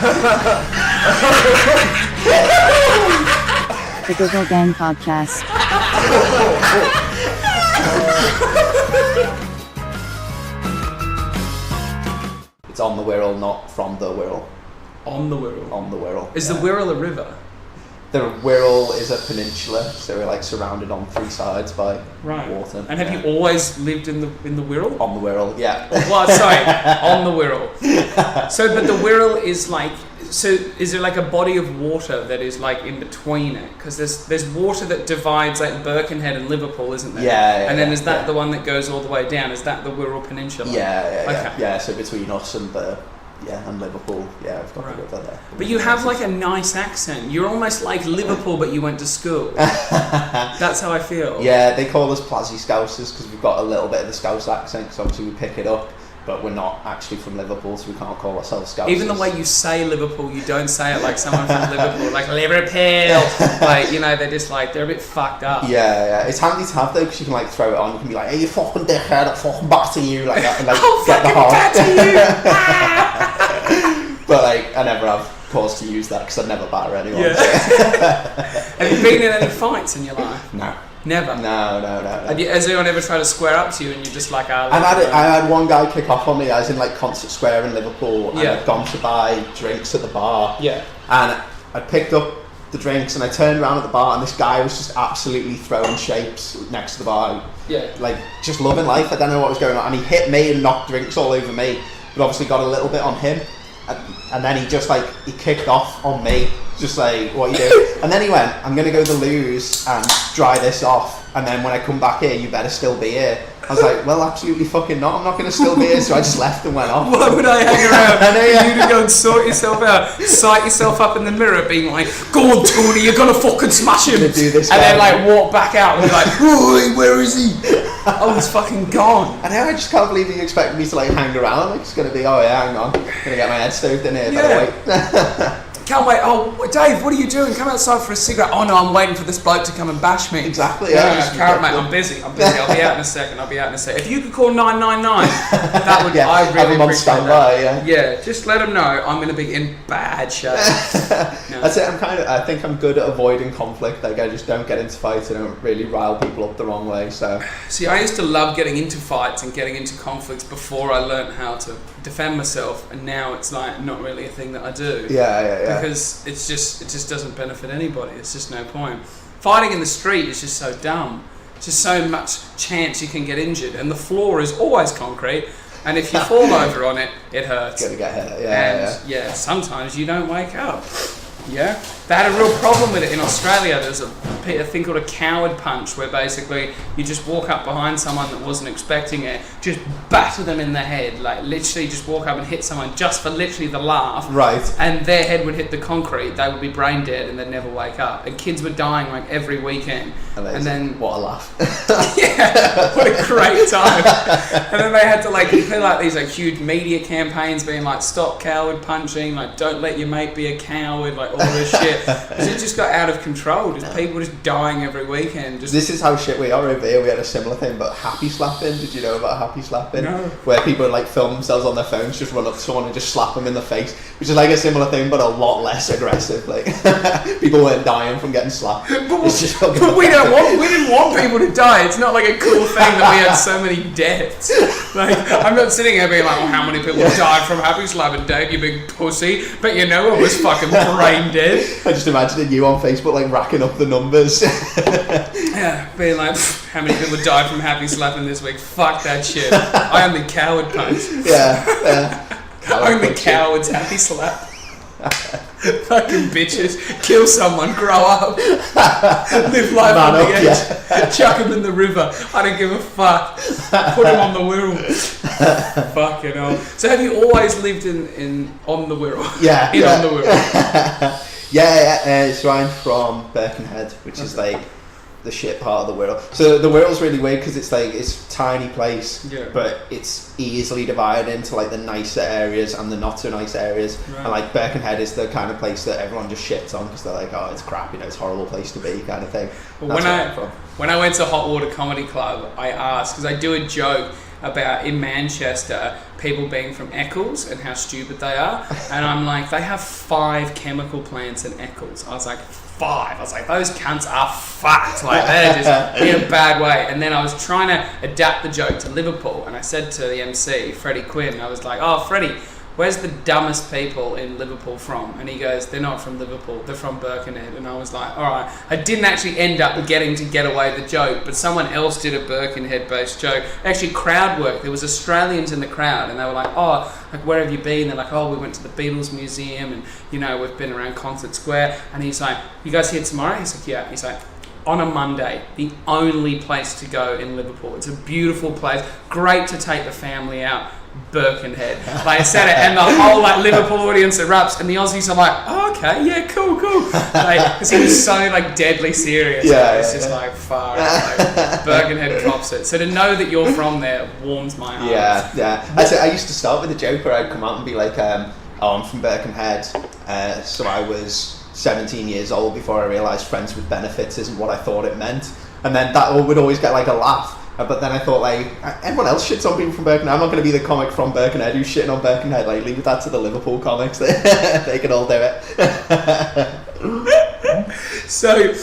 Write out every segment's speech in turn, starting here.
The Google Gang Podcast. It's on the Wirral, not from the Wirral. On the Wirral? On the Wirral. Is the Wirral a river? The Wirral is a peninsula, so we're like surrounded on three sides by water. And have you always lived in the Wirral? On the Wirral, yeah. Well, sorry, on the Wirral. So, but the Wirral is like, so is there like a body of water that is like in between it? Because there's water that divides like Birkenhead and Liverpool, isn't there? Yeah. And then is that the one that goes all the way down? Is that the Wirral Peninsula? Yeah. So between us and and Liverpool, I've got the river there. But you have like a nice accent. You're almost like Liverpool, but you went to school. That's how I feel. Yeah, they call us Plazzy Scousers because we've got a little bit of the Scouse accent, because obviously we pick it up, but we're not actually from Liverpool, so we can't call ourselves Scousers. Even the way you say Liverpool, you don't say it like someone from Liverpool, like Liverpool. Like, you know, they're a bit fucked up. Yeah. It's handy to have though, because you can like throw it on. You can be like, "Hey, you fucking dickhead! I'll fucking batter you!" like that, and like I'll get the fucking heart. batter you. But like, I never have cause to use that because I'd never batter anyone. Yeah. So. Have you been in any fights in your life? No. Never? No. Has anyone ever tried to square up to you and you're just like, I had one guy kick off on me. I was in like Concert Square in Liverpool, and I'd gone to buy drinks at the bar. Yeah. And I picked up the drinks and I turned around at the bar, and this guy was just absolutely throwing shapes next to the bar. Yeah. Like, just loving life. I don't know what was going on. And he hit me and knocked drinks all over me, but obviously got a little bit on him. And then he kicked off on me, just like, "What are you doing?" And then he went, "I'm going to go to the loos and dry this off, and then when I come back here, you better still be here." I was like, "Well, absolutely fucking not. I'm not going to still be here." So I just left and went off. Why would I hang around for you to go and sort yourself out, sight yourself up in the mirror, being like, "Go on, Tony, you're going to fucking smash him." Do this, and then like walk back out and be like, "Oi, where is he?" Oh, he's fucking gone. And now I just can't believe you expect me to like hang around. Like, it's going to be, "Oh yeah, hang on, I'm going to get my head stoved in here." Yeah. Can't wait. "Oh, Dave, what are you doing? Come outside for a cigarette." "Oh no, I'm waiting for this bloke to come and bash me." Exactly. Carrot, mate, I'm busy. I'll be out in a second. If you could call 999, that would. I really have him on appreciate standby. that. Yeah, just let them know I'm going to be in bad shape. That's it. I think I'm good at avoiding conflict. Like, I just don't get into fights. I don't really rile people up the wrong way. So. See, I used to love getting into fights and getting into conflicts before I learnt how to defend myself, and now it's like not really a thing that I do. Yeah. Because it just doesn't benefit anybody. It's just no point. Fighting in the street is just so dumb. It's just so much chance you can get injured, and the floor is always concrete, and if you fall over on it, it hurts. Gonna get hurt. Yeah, sometimes you don't wake up. Yeah, they had a real problem with it in Australia. There's a thing called a coward punch, where basically you just walk up behind someone that wasn't expecting it, just batter them in the head, like literally just walk up and hit someone just for literally the laugh. Right. And their head would hit the concrete, they would be brain dead and they'd never wake up. And kids were dying like every weekend. Amazing. And then what a laugh. Yeah, what a great time. And then they had to like do like these like huge media campaigns being like, "Stop coward punching," like, "Don't let your mate be a coward," like all this shit. Because it just got out of control. Just people just dying every weekend. This is how shit we are over here. We had a similar thing, but happy slapping. Did you know about happy slapping? No. Where people like film themselves on their phones, just run up to someone and just slap them in the face, which is like a similar thing, but a lot less aggressive. Like people weren't dying from getting slapped. But we didn't want people to die. It's not like a cool thing that we had so many deaths. Like, I'm not sitting here being like, "Well, how many people died from happy slapping, Dave, you big pussy?" But you know, it was fucking brain dead. I just imagining you on Facebook like racking up the numbers. Yeah, being like, "How many people died from happy slapping this week? Fuck that shit. I only coward punch." Yeah. Only cowards happy slap. Fucking bitches. Kill someone, grow up. Live life on the edge. Chuck him in the river. I don't give a fuck. Put him on the Wirral. Fucking hell. So have you always lived on the Wirral? Yeah. On the Wirral. So I'm from Birkenhead, which is like the shit part of the Wirral. So the Wirral's really weird because it's like, it's a tiny place, but it's easily divided into like the nicer areas and the not so nice areas. Right. And like Birkenhead is the kind of place that everyone just shits on because they're like, "Oh, it's crap, it's a horrible place to be," kind of thing. When I went to Hot Water Comedy Club, I asked, because I do a joke about in Manchester people being from Eccles and how stupid they are, and I'm like, they have 5 chemical plants in Eccles. I was like, 5. I was like, those cunts are fucked. Like, they're just in a bad way. And then I was trying to adapt the joke to Liverpool, and I said to the MC, Freddie Quinn, I was like, oh, Freddie, where's the dumbest people in Liverpool from? And he goes, they're not from Liverpool, they're from Birkenhead. And I was like, all right. I didn't actually end up getting to get away the joke, but someone else did a Birkenhead-based joke. Actually, crowd work. There was Australians in the crowd, and they were like, oh, like, where have you been? They're like, oh, we went to the Beatles Museum, and, you know, we've been around Concert Square. And he's like, you guys here tomorrow? He's like, yeah. He's like, on a Monday, the only place to go in Liverpool. It's a beautiful place, great to take the family out. Birkenhead. Like, I said it, and the whole like Liverpool audience erupts, and the Aussies are like, oh, okay, yeah, cool. Like, because he was so like deadly serious. Yeah, it's just like far out. Like, Birkenhead cops it. So to know that you're from there warms my heart. Yeah. I used to start with a joke where I'd come out and be like, oh, I'm from Birkenhead. So I was 17 years old before I realised friends with benefits isn't what I thought it meant. And then that would always get like a laugh. But then I thought, like, everyone else shits on people from Birkenhead. I'm not going to be the comic from Birkenhead who's shitting on Birkenhead. Like, leave that to the Liverpool comics. They can all do it. So,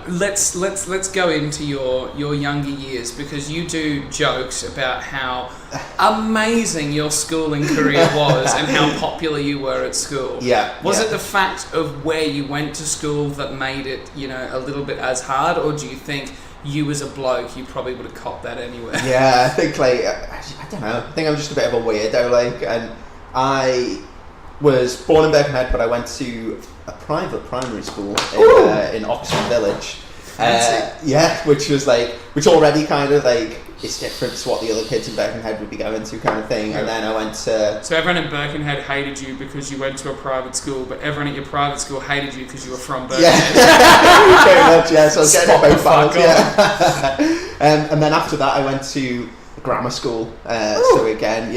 let's go into your younger years, because you do jokes about how amazing your schooling career was and how popular you were at school. Was it the fact of where you went to school that made it, you know, a little bit as hard, or do you think you as a bloke, you probably would have copped that anywhere? Yeah, I think, like, I don't know, I think I'm just a bit of a weirdo, like, and I was born in Birkenhead, but I went to a private primary school in Oxford Village. Which already kind of, like, it's different to what the other kids in Birkenhead would be going to, kind of thing. And then I went to... So everyone in Birkenhead hated you because you went to a private school, but everyone at your private school hated you because you were from Birkenhead. Yeah, very much, yeah. So I was getting it both balance, yeah. And then after that, I went to grammar school. So again,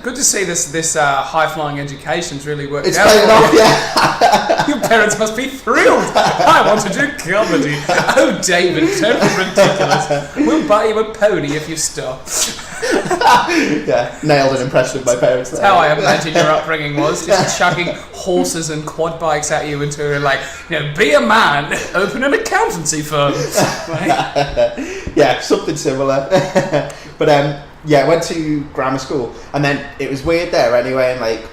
good to see this high-flying education's really worked out. It's paying off, yeah. Your parents must be thrilled. I want to do comedy. Oh, David, don't be ridiculous. We'll buy you a pony if you stop. Yeah, nailed an impression of my parents there. That's how I imagine your upbringing was, just chucking horses and quad bikes at you into, like, you know, be a man, open an accountancy firm. Yeah, something similar. But I went to grammar school, and then it was weird there anyway, and like,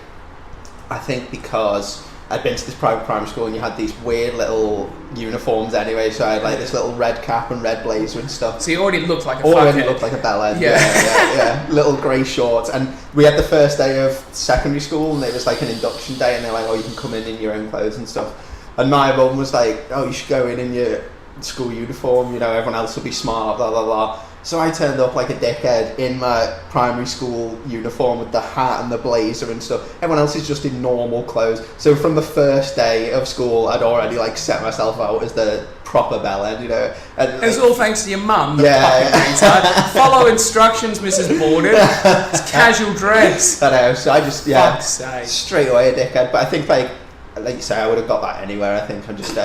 I think because I'd been to this private primary school and you had these weird little uniforms anyway, so I had like this little red cap and red blazer and stuff. So you already looked like a looked like a bellend. Yeah. Little grey shorts, and we had the first day of secondary school, and it was like an induction day, and they're like, oh, you can come in your own clothes and stuff. And my mum was like, oh, you should go in your school uniform, you know, everyone else will be smart, blah blah blah. So I turned up like a dickhead in my primary school uniform with the hat and the blazer and stuff. Everyone else is just in normal clothes. So from the first day of school, I'd already like set myself out as the proper bellend, you know. And it was all thanks to your mum. Follow instructions, Mrs. Bawden. It's casual dress. I know. So I just straight away a dickhead. But I think like you say, I would have got that anywhere. I think I'm just.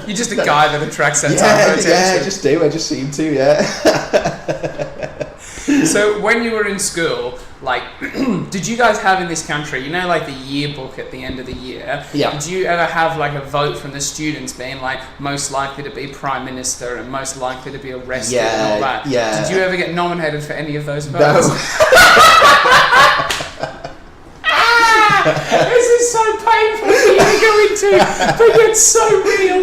You're just a guy that attracts that type of attention. Yeah, I just do. I just seem to, yeah. So when you were in school, like, did you guys have in this country, you know, like the yearbook at the end of the year? Yeah. Did you ever have like a vote from the students being like most likely to be Prime Minister and most likely to be arrested and all that? Yeah. Did you ever get nominated for any of those votes? No. This is so painful for you to go into, but it's so real.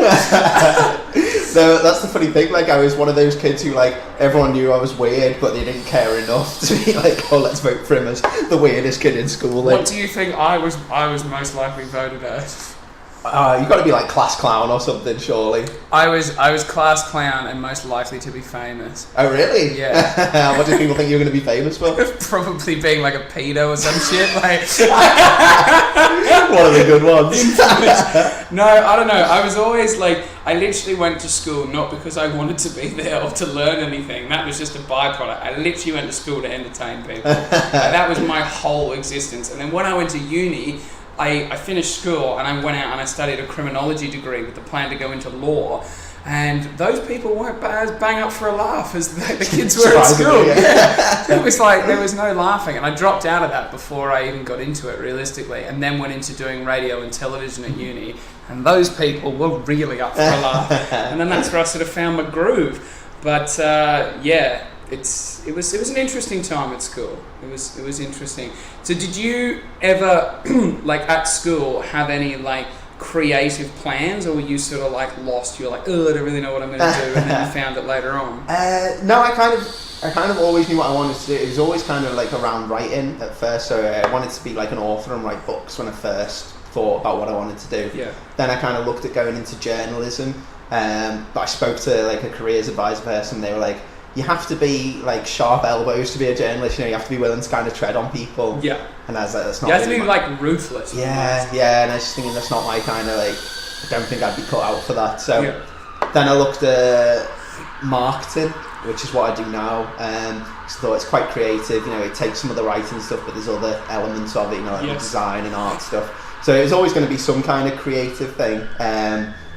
No, that's the funny thing. Like, I was one of those kids who, like, everyone knew I was weird, but they didn't care enough to be like, oh, let's vote for him as the weirdest kid in school. What do you think I was most likely voted as? You got to be like class clown or something, surely. I was class clown and most likely to be famous. Oh, really? Yeah. What do people think you're going to be famous for? Probably being like a pedo or some shit. Like one of the good ones. No, I don't know. I was always like, I literally went to school not because I wanted to be there or to learn anything. That was just a byproduct. I literally went to school to entertain people. That was my whole existence. And then when I went to uni, I finished school and I went out and I studied a criminology degree with the plan to go into law. And those people weren't as bang up for a laugh as the kids were at school. Yeah. It was like there was no laughing, and I dropped out of that before I even got into it realistically, and then went into doing radio and television at uni, and those people were really up for a laugh, and then that's where I sort of found my groove. But yeah, it was an interesting time at school. It was interesting. So did you ever like at school have any like creative plans, or were you sort of like lost? You're like, oh, I don't really know what I'm going to do, and then you found it later on. No, I kind of always knew what I wanted to do. It was always kind of like around writing at first. So I wanted to be like an author and write books when I first thought about what I wanted to do. Yeah. Then I kind of looked at going into journalism, but I spoke to like a careers advisor person. They were like, you have to be like sharp elbows to be a journalist. You know, you have to be willing to kind of tread on people. Yeah. And I was like, that's not. You have to be like ruthless. Yeah. And I was just thinking that's not my kind of like. I don't think I'd be cut out for that. So then I looked at marketing, which is what I do now. So it's quite creative. You know, it takes some of the writing stuff, but there's other elements of it. You know, like the design and art stuff. So it was always going to be some kind of creative thing.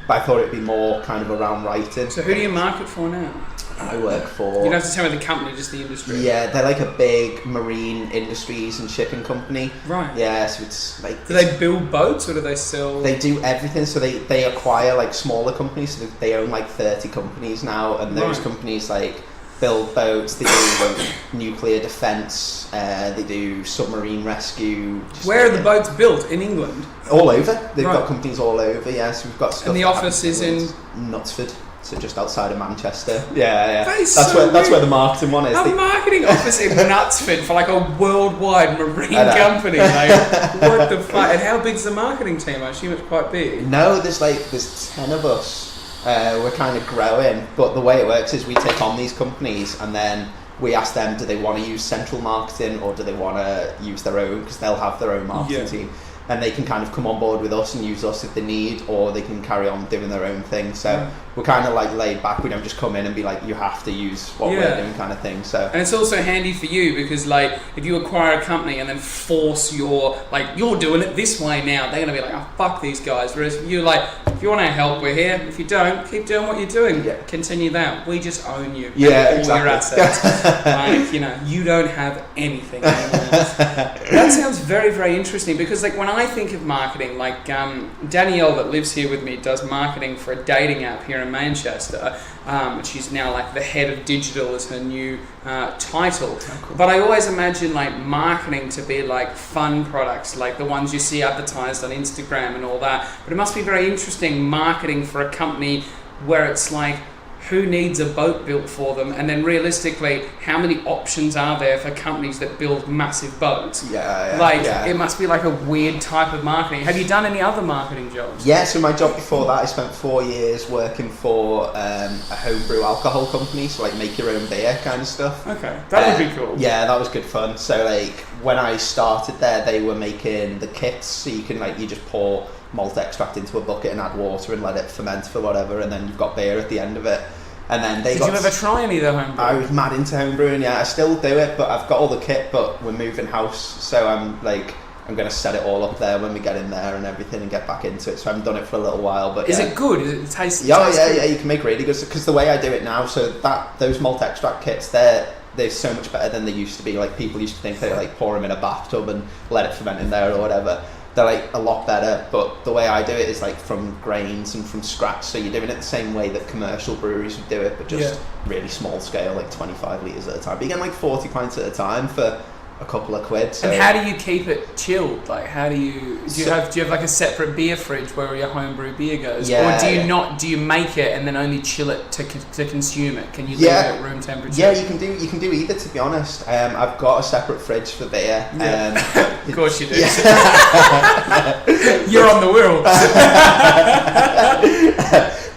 But I thought it'd be more kind of around writing. So who do you market for now? I work for... You don't have to tell me the company, just the industry. Yeah, they're like a big marine industries and shipping company. Right. Yeah, so it's like... Do they build boats or do they sell... They do everything, so they acquire like smaller companies, so they own like 30 companies now, and those companies like build boats, they do like nuclear defence, they do submarine rescue. Where are the boats built? In England? All over. They've got companies all over, so we've got stuff... And the office is in... Knutsford. So just outside of Manchester. Yeah. That's where the marketing one is. A marketing office in Knutsford for like a worldwide marine company. Like, what the fuck? And how big's the marketing team? I assume it's quite big. No, there's 10 of us. We're kind of growing, but the way it works is we take on these companies and then we ask them, do they want to use central marketing or do they want to use their own, because they'll have their own marketing team. And they can kind of come on board with us and use us if they need, or they can carry on doing their own thing. So we're kind of like laid back. We don't just come in and be like, you have to use what we're doing kind of thing. So and it's also handy for you because like if you acquire a company and then force you're doing it this way now, they're going to be like, oh, fuck these guys. Whereas you're like, if you want our help, we're here. If you don't, keep doing what you're doing. Yeah. Continue that. We just own you. Yeah, all exactly. your assets. Like, you know, you don't have anything anymore. That sounds very, very interesting because like when I think of marketing, like Danielle that lives here with me does marketing for a dating app here in Manchester. She's now like the head of digital as her new title. Oh, cool. But I always imagine like marketing to be like fun products, like the ones you see advertised on Instagram and all that. But it must be very interesting marketing for a company where it's like, who needs a boat built for them? And then realistically, how many options are there for companies that build massive boats? It must be like a weird type of marketing. Have you done any other marketing jobs? Yeah, so my job before that, I spent 4 years working for a homebrew alcohol company, so like make your own beer kind of stuff. Okay, that would be cool. Yeah, that was good fun. So like when I started there, they were making the kits, so you can you just pour malt extract into a bucket and add water and let it ferment for whatever, and then you've got beer at the end of it. And then Did you ever try any of the homebrew? I was mad into homebrewing, I still do it, but I've got all the kit, but we're moving house, so I'm going to set it all up there when we get in there and everything and get back into it, so I haven't done it for a little while. But is it good? Is it tasty? Yeah, you can make really good, because the way I do it now, so those malt extract kits, they're so much better than they used to be. Like people used to think they pour them in a bathtub and let it ferment in there or whatever. They're a lot better, but the way I do it is from grains and from scratch, so you're doing it the same way that commercial breweries would do it, but just really small scale, 25 litres at a time. But you get 40 pints at a time for a couple of quid. So. And how do you keep it chilled? How do you have a separate beer fridge where your homebrew beer goes? Yeah, or do you make it and then only chill it to consume it? Can you leave it at room temperature? Yeah, you can do either, to be honest. I've got a separate fridge for beer. Of course you do. Yeah. You're on the wheel.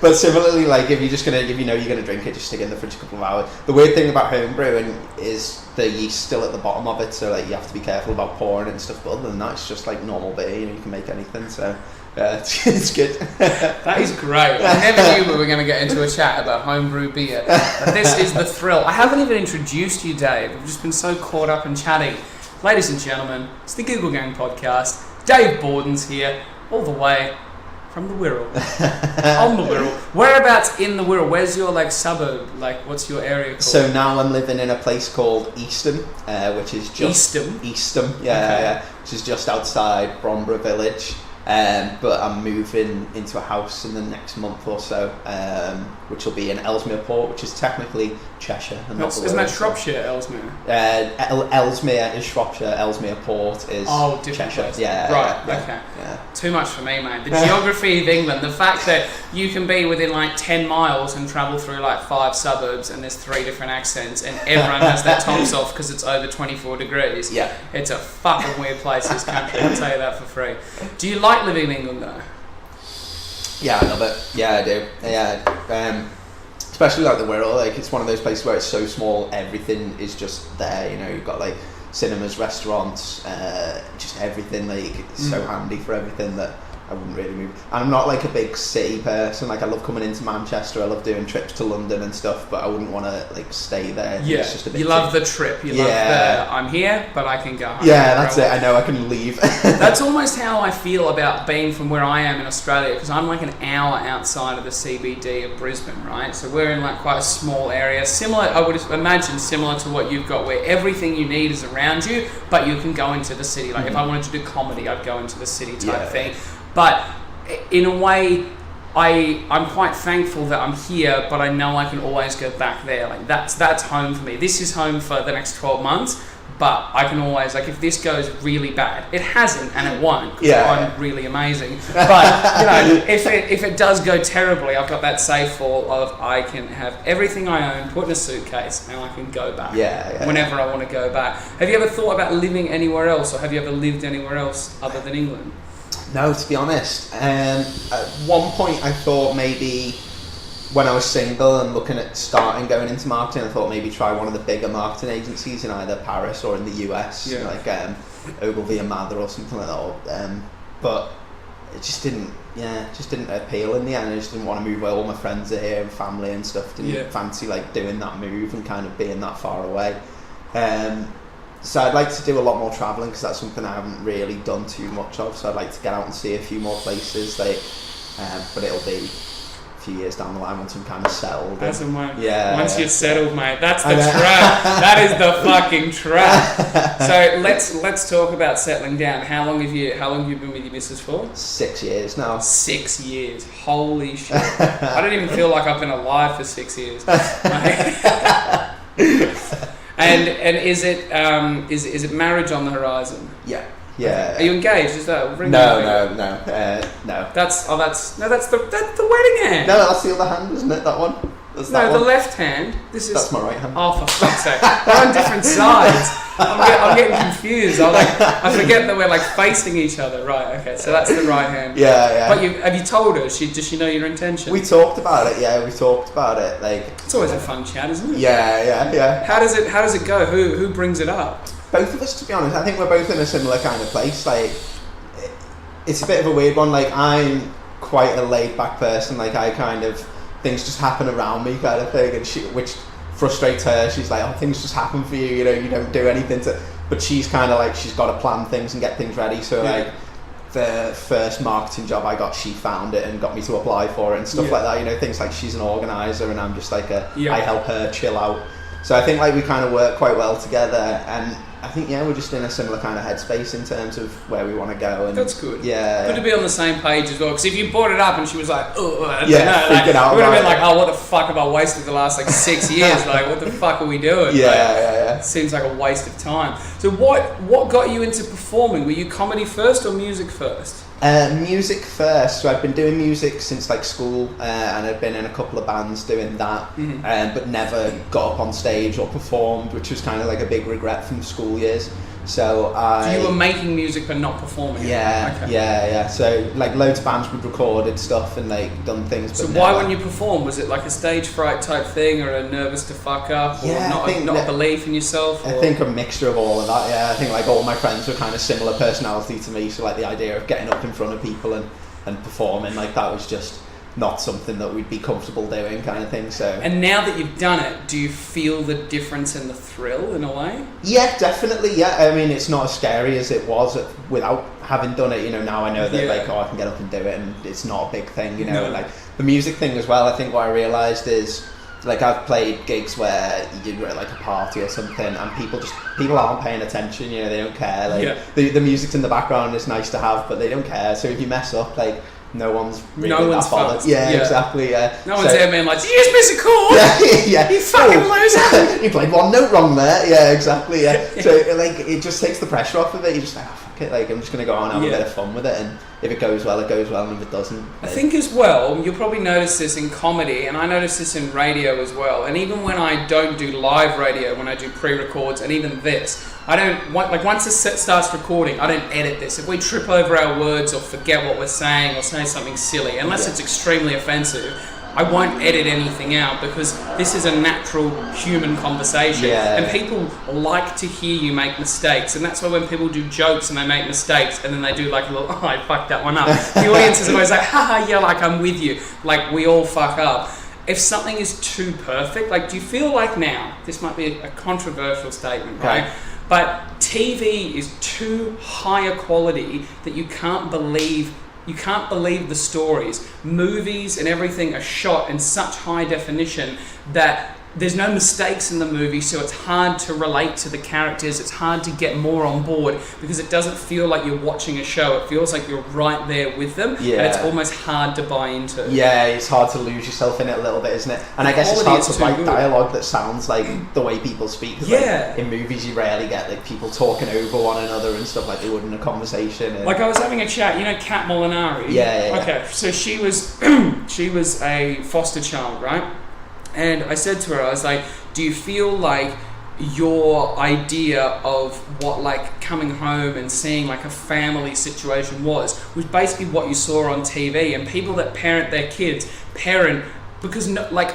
But similarly, if you're just if you know you're gonna drink it, just stick it in the fridge a couple of hours. The weird thing about home brewing is the yeast still at the bottom of it, so you have to be careful about pouring and stuff. But other than that, it's just normal beer. You can make anything. So it's good. That is great. I never knew we were going to get into a chat about homebrew beer. But this is the thrill. I haven't even introduced you, Dave. I've just been so caught up in chatting. Ladies and gentlemen, it's the Google Gang podcast. Dave Bawden's here, all the way From the Wirral. On the Wirral. Whereabouts in the Wirral? Where's your like suburb? Like what's your area called? So now I'm living in a place called Eastham, which is just Eastham, yeah, which is just outside Bromborough village. But I'm moving into a house in the next month or so, which will be in Ellesmere Port, which is technically Cheshire. And Isn't that Shropshire, Ellesmere? Ellesmere is Shropshire, Ellesmere Port is Cheshire. Place. Yeah, right, yeah, okay. Yeah. Too much for me, mate. The geography of England, the fact that you can be within like 10 miles and travel through like 5 suburbs and there's 3 different accents and everyone has their tops off because it's over 24 degrees. Yeah. It's a fucking weird place, this country, I'll tell you that for free. Do you like living in England though? Yeah, I love it. Yeah, I do. Yeah, especially like the Wirral. Like it's one of those places where it's so small, everything is just there. You know, you've got like cinemas, restaurants, just everything. Like it's so handy for everything that I wouldn't really move. And I'm not like a big city person. Like I love coming into Manchester. I love doing trips to London and stuff. But I wouldn't want to like stay there. Yeah, it's just a bit you love the trip. You love the I'm here, but I can go home. Yeah, that's it. I know I can leave. That's almost how I feel about being from where I am in Australia, because I'm like an hour outside of the CBD of Brisbane, right? So we're in like quite a small area, similar, I would imagine, similar to what you've got, where everything you need is around you, but you can go into the city. Like if I wanted to do comedy, I'd go into the city type thing. But in a way, I'm quite thankful that I'm here, but I know I can always go back there. Like that's home for me. This is home for the next 12 months, but I can always, like, if this goes really bad, it hasn't and it won't, because I'm really amazing. But you know, if it does go terribly, I've got that safe wall of I can have everything I own put in a suitcase and I can go back whenever I want to go back. Have you ever thought about living anywhere else, or have you ever lived anywhere else other than England? No, to be honest. At one point I thought maybe when I was single and looking at starting going into marketing, I thought maybe try one of the bigger marketing agencies in either Paris or in the US, like Ogilvy and Mather or something like that. But it just didn't appeal in the end. I just didn't want to move where all my friends are here and family and stuff. Didn't fancy like doing that move and kind of being that far away. So I'd like to do a lot more travelling, because that's something I haven't really done too much of. So I'd like to get out and see a few more places. But it'll be a few years down the line once I'm kind of settled. Once you're settled, mate, that's the trap. That is the fucking trap. So let's talk about settling down. How long have you been with your missus for? 6 years now. 6 years. Holy shit! I don't even feel like I've been alive for 6 years. And is it marriage on the horizon? Yeah. Are you engaged? Is that ring? No. That's the wedding hand. No, that's the other hand, isn't it? That one. That's that the one. left hand. That's my right hand. Oh, for fuck's sake! We're on different sides. I'm getting confused. I forget that we're like facing each other. Right. Okay. So that's the right hand. Yeah. But have you told her? Does she know your intention? We talked about it. Yeah, we talked about it. Like it's always a fun chat, isn't it? Yeah. How does it go? Who brings it up? Both of us, to be honest. I think we're both in a similar kind of place. Like it's a bit of a weird one. Like I'm quite a laid back person. Like I kind of things just happen around me kind of thing, and which frustrates her. She's like, oh, things just happen for you, you know, you don't do anything but she's kind of like, she's got to plan things and get things ready. So like the first marketing job I got, she found it and got me to apply for it and stuff like that, you know, things like she's an organizer and I'm just like I help her chill out. So I think like we kind of work quite well together, and I think we're just in a similar kind of headspace in terms of where we want to go. And that's good. Yeah, good to be on the same page as well. Because if you brought it up and she was like, "Oh, I don't know," like, we would have been like, "Oh, what the fuck have I wasted the last like 6 years? Like, what the fuck are we doing?" Yeah. It seems like a waste of time. So what got you into performing? Were you comedy first or music first? Music first. So I've been doing music since like school, and I've been in a couple of bands doing that, but never got up on stage or performed, which was kind of like a big regret from school years. So you were making music but not performing. Yeah. So like loads of bands would recorded stuff and like done things. But so why when you perform, was it like a stage fright type thing, or a nervous to fuck up, or not a belief in yourself? Or? I think a mixture of all of that. Yeah, I think like all my friends were kind of similar personality to me. So like the idea of getting up in front of people and performing, like that was just not something that we'd be comfortable doing, kind of thing. So and now that you've done it, do you feel the difference in the thrill in a way? Yeah, definitely. Yeah, I mean it's not as scary as it was without having done it, now I know that like, I can get up and do it, and it's not a big thing, and like the music thing as well. I think what I realised is, like, I've played gigs where you're at like a party or something, and people aren't paying attention, they don't care. Like the music's in the background, it's nice to have, but they don't care. So if you mess up, like, no one's really that bothered. Yeah, exactly. Yeah. No one's there being like, "Did you just miss a chord? Yeah. You fucking loser! You played one note wrong there." Yeah, exactly. Yeah. So like, it just takes the pressure off of it. You're just like, "Oh, fuck it! Like, I'm just gonna go on and have a bit of fun with it, and if it goes well, it goes well, and if it doesn't." I think as well, you'll probably notice this in comedy, and I notice this in radio as well. And even when I don't do live radio, when I do pre-records, and even this, I don't like, once the set starts recording, I don't edit this. If we trip over our words or forget what we're saying or say something silly, unless it's extremely offensive, I won't edit anything out, because this is a natural human conversation, and people like to hear you make mistakes, and that's why when people do jokes and they make mistakes and then they do like a little, "Oh, I fucked that one up," the audience is always like, "Haha, yeah, like I'm with you." Like, we all fuck up. If something is too perfect, like, do you feel like now, this might be a controversial statement, right? But TV is too high a quality that you can't believe the stories. Movies and everything are shot in such high definition that there's no mistakes in the movie, so it's hard to relate to the characters. It's hard to get more on board, because it doesn't feel like you're watching a show. It feels like you're right there with them, and it's almost hard to buy into. Yeah, it's hard to lose yourself in it a little bit, isn't it? And I guess it's hard to write dialogue that sounds like the way people speak. Like, in movies, you rarely get like people talking over one another and stuff like they would in a conversation. Like, I was having a chat, Kat Molinari? Yeah. Okay, so she was she was a foster child, right? And I said to her, I was like, "Do you feel like your idea of what like coming home and seeing like a family situation was basically what you saw on TV, and people that parent their kids parent because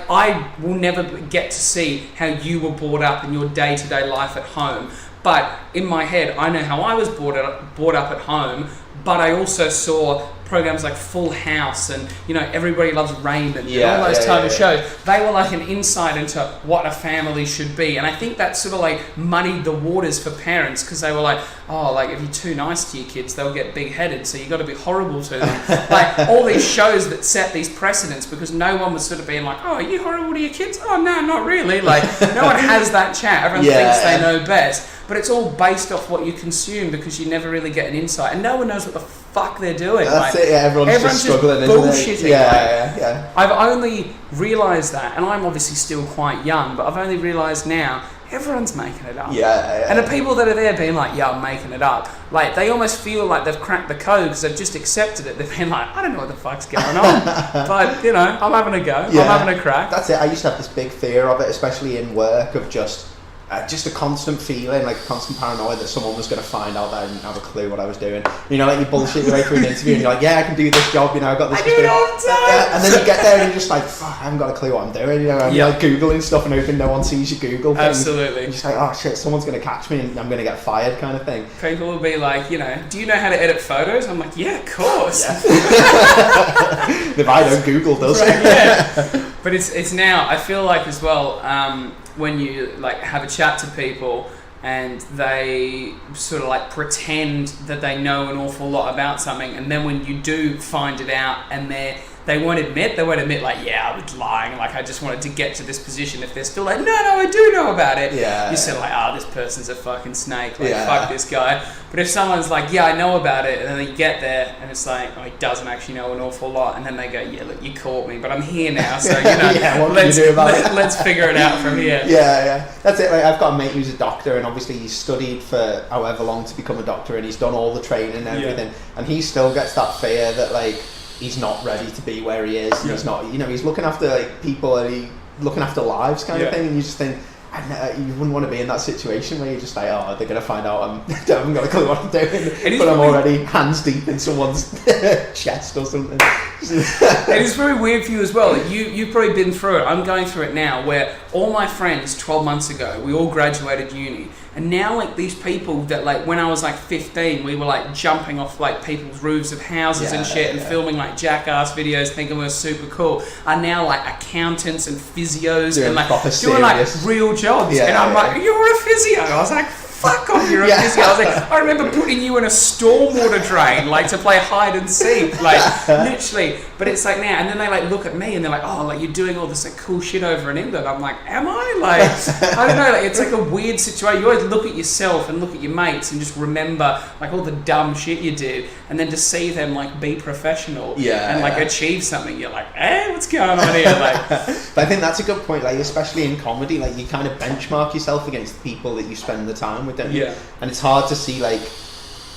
I will never get to see how you were brought up in your day-to-day life at home, but in my head I know how I was brought up at home, but I also saw programs like Full House and Everybody Loves Raymond and all those type of shows. They were like an insight into what a family should be, and I think that sort of like muddied the waters for parents, because they were like, "Oh, like if you're too nice to your kids, they'll get big-headed, so you got to be horrible to them." Like all these shows that set these precedents, because no one was sort of being like, "Oh, are you horrible to your kids?" "Oh, no, not really." Like no one has that chat. Everyone thinks they know best, but it's all based off what you consume, because you never really get an insight, and no one knows what the fuck they're doing. That's it. Yeah, everyone's just struggling, bullshitting. Yeah. I've only realised that, and I'm obviously still quite young, but I've only realised now everyone's making it up. And the people that are there being like, "Yeah, I'm making it up," like they almost feel like they've cracked the code because they've just accepted it. They've been like, "I don't know what the fuck's going on," but I'm having a go. I'm having a crack. That's it. I used to have this big fear of it, especially in work, of just a constant feeling, like a constant paranoia that someone was going to find out that I didn't have a clue what I was doing. Like you bullshit your way through an interview and you're like, "Yeah, I can do this job, I've got this." I do it all the time. And then you get there and you're just like, "Fuck, I haven't got a clue what I'm doing." I'm like Googling stuff and hoping no one sees your Google thing. Absolutely. You're just like, "Oh shit, someone's going to catch me and I'm going to get fired," kind of thing. People will be like, "Do you know how to edit photos?" I'm like, "Yeah, of course." If I don't, Google does. Right, But it's now, I feel like as well, when you like have a chat to people and they sort of like pretend that they know an awful lot about something, and then when you do find it out and they won't admit like, "Yeah, I was lying, like I just wanted to get to this position." If they're still like, no, I do know about it, you're still like, "Oh, this person's a fucking snake, like fuck this guy." But if someone's like, "Yeah, I know about it," and then they get there and it's like, "Oh, he doesn't actually know an awful lot," and then they go, "Yeah, look, you caught me, but I'm here now, so what can you do about it? Let's figure it out from here." That's it. Like, I've got a mate who's a doctor, and obviously he's studied for however long to become a doctor, and he's done all the training and everything, and he still gets that fear that like he's not ready to be where he is, and he's not, he's looking after like people and he's looking after lives kind of thing, and you just think, you wouldn't want to be in that situation where you're just like, "Oh, they're going to find out I haven't got a clue what I'm doing, but I'm already hands deep in someone's chest or something." It is very weird for you as well. You've probably been through it. I'm going through it now, where all my friends 12 months ago, we all graduated uni, and now like these people that like when I was like 15, we were like jumping off like people's roofs of houses and shit and filming like jackass videos thinking we were super cool, are now like accountants and physios and like doing like real jobs, and I'm like, "You're a physio." I was like, "Fuck fuck off, you're a physio. I was like, I remember putting you in a stormwater drain, like, to play hide and seek, like, literally. But it's like now, and then they, like, look at me and they're like, oh, like, you're doing all this, like, cool shit over in England. I'm like, am I? Like, I don't know, like, it's like a weird situation. You always look at yourself and look at your mates and just remember, like, all the dumb shit you did, and then to see them, like, be professional and, like, achieve something, you're like, what's going on here? Like, but I think that's a good point, like, especially in comedy, like, you kind of benchmark yourself against the people that you spend the time with, don't you? Yeah. And it's hard to see, like,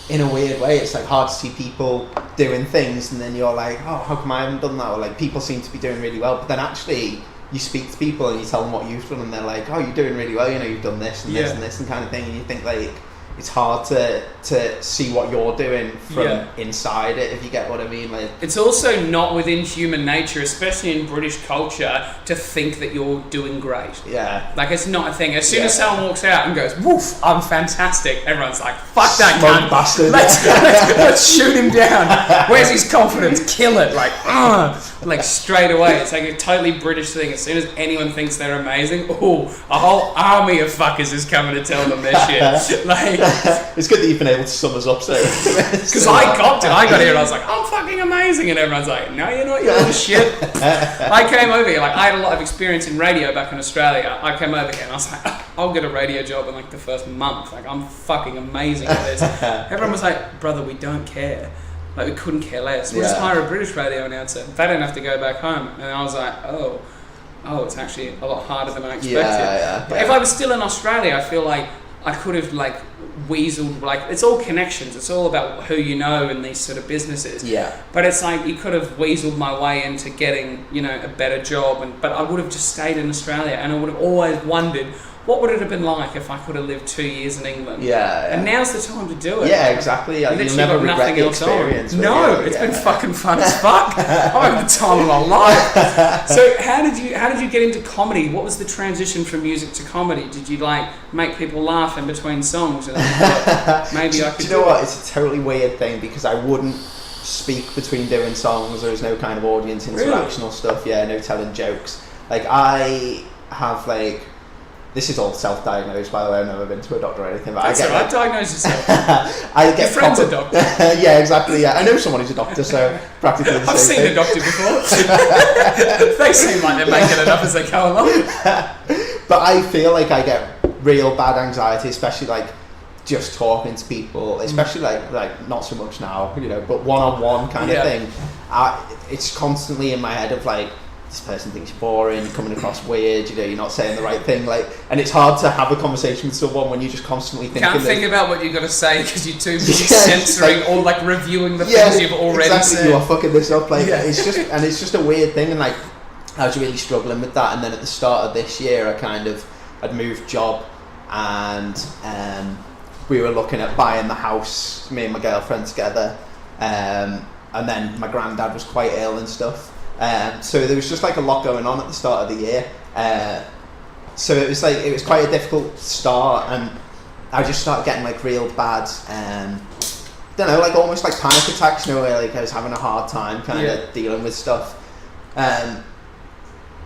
in a weird way, it's like hard to see people doing things and then you're like, oh, how come I haven't done that? Or like, people seem to be doing really well, but then actually you speak to people and you tell them what you've done and they're like, oh, you're doing really well, you know, you've done this and this and this and kind of thing, and you think, like, it's hard to see what you're doing from inside it, if you get what I mean. Like, it's also not within human nature, especially in British culture, to think that you're doing great. Yeah. Like, it's not a thing. As soon as someone walks out and goes, woof, I'm fantastic, everyone's like, fuck that cunt. Bastard. Let's shoot him down. Where's his confidence? Kill it. Like straight away. It's like a totally British thing. As soon as anyone thinks they're amazing, a whole army of fuckers is coming to tell them their shit. Like, it's good that you've been able to sum us up so. Because I got here and I was like, I'm fucking amazing, and everyone's like, no, you're not, you're little shit. I came over here, like, I had a lot of experience in radio back in Australia. I came over here and I was like, I'll get a radio job in like the first month. Like, I'm fucking amazing at this. Everyone was like, brother, we don't care. Like, we couldn't care less. We'll just hire a British radio announcer. They don't have to go back home. And I was like, oh, it's actually a lot harder than I expected. But if I was still in Australia, I feel like I could have, like, weaseled, like, it's all connections, it's all about who you know in these sort of businesses. Yeah. But it's like, you could have weaseled my way into getting, you know, a better job, but I would have just stayed in Australia, and I would have always wondered, what would it have been like if I could have lived 2 years in England? Yeah. And now's the time to do it. Yeah, exactly. Yeah, you'll never regret the experience. No, it's been fucking fun as fuck. I'm having the time of my life. So how did you get into comedy? What was the transition from music to comedy? Did you, like, make people laugh in between songs? And maybe I could. Do you know what? It's a totally weird thing because I wouldn't speak between doing songs. There was no kind of audience interaction or stuff. Yeah, no telling jokes. Like, I have, like. This is all self-diagnosed, by the way. I've never been to a doctor or anything. But that's I get right. Diagnose yourself. Your friend's a doctor. Yeah, exactly. Yeah, I know someone who's a doctor, so practically the I've same seen thing. a doctor before. They seem like they're making it up as they go along. But I feel like I get real bad anxiety, especially like just talking to people, especially like not so much now, you know, but one-on-one kind of thing. It's constantly in my head of like, this person thinks you're boring, you're coming across weird, you know, you're not saying the right thing, like, and it's hard to have a conversation with someone when you're just constantly thinking. Can't think about what you're gonna say because you're too busy censoring like, or like reviewing the things you've already said. You are fucking this up, like it's just a weird thing, and like I was really struggling with that, and then at the start of this year, I'd moved job, and we were looking at buying the house, me and my girlfriend together, and then my granddad was quite ill and stuff. So there was just like a lot going on at the start of the year. So it was quite a difficult start, and I just started getting like real bad, don't know, like almost like panic attacks, you know, where like I was having a hard time kind of dealing with stuff. And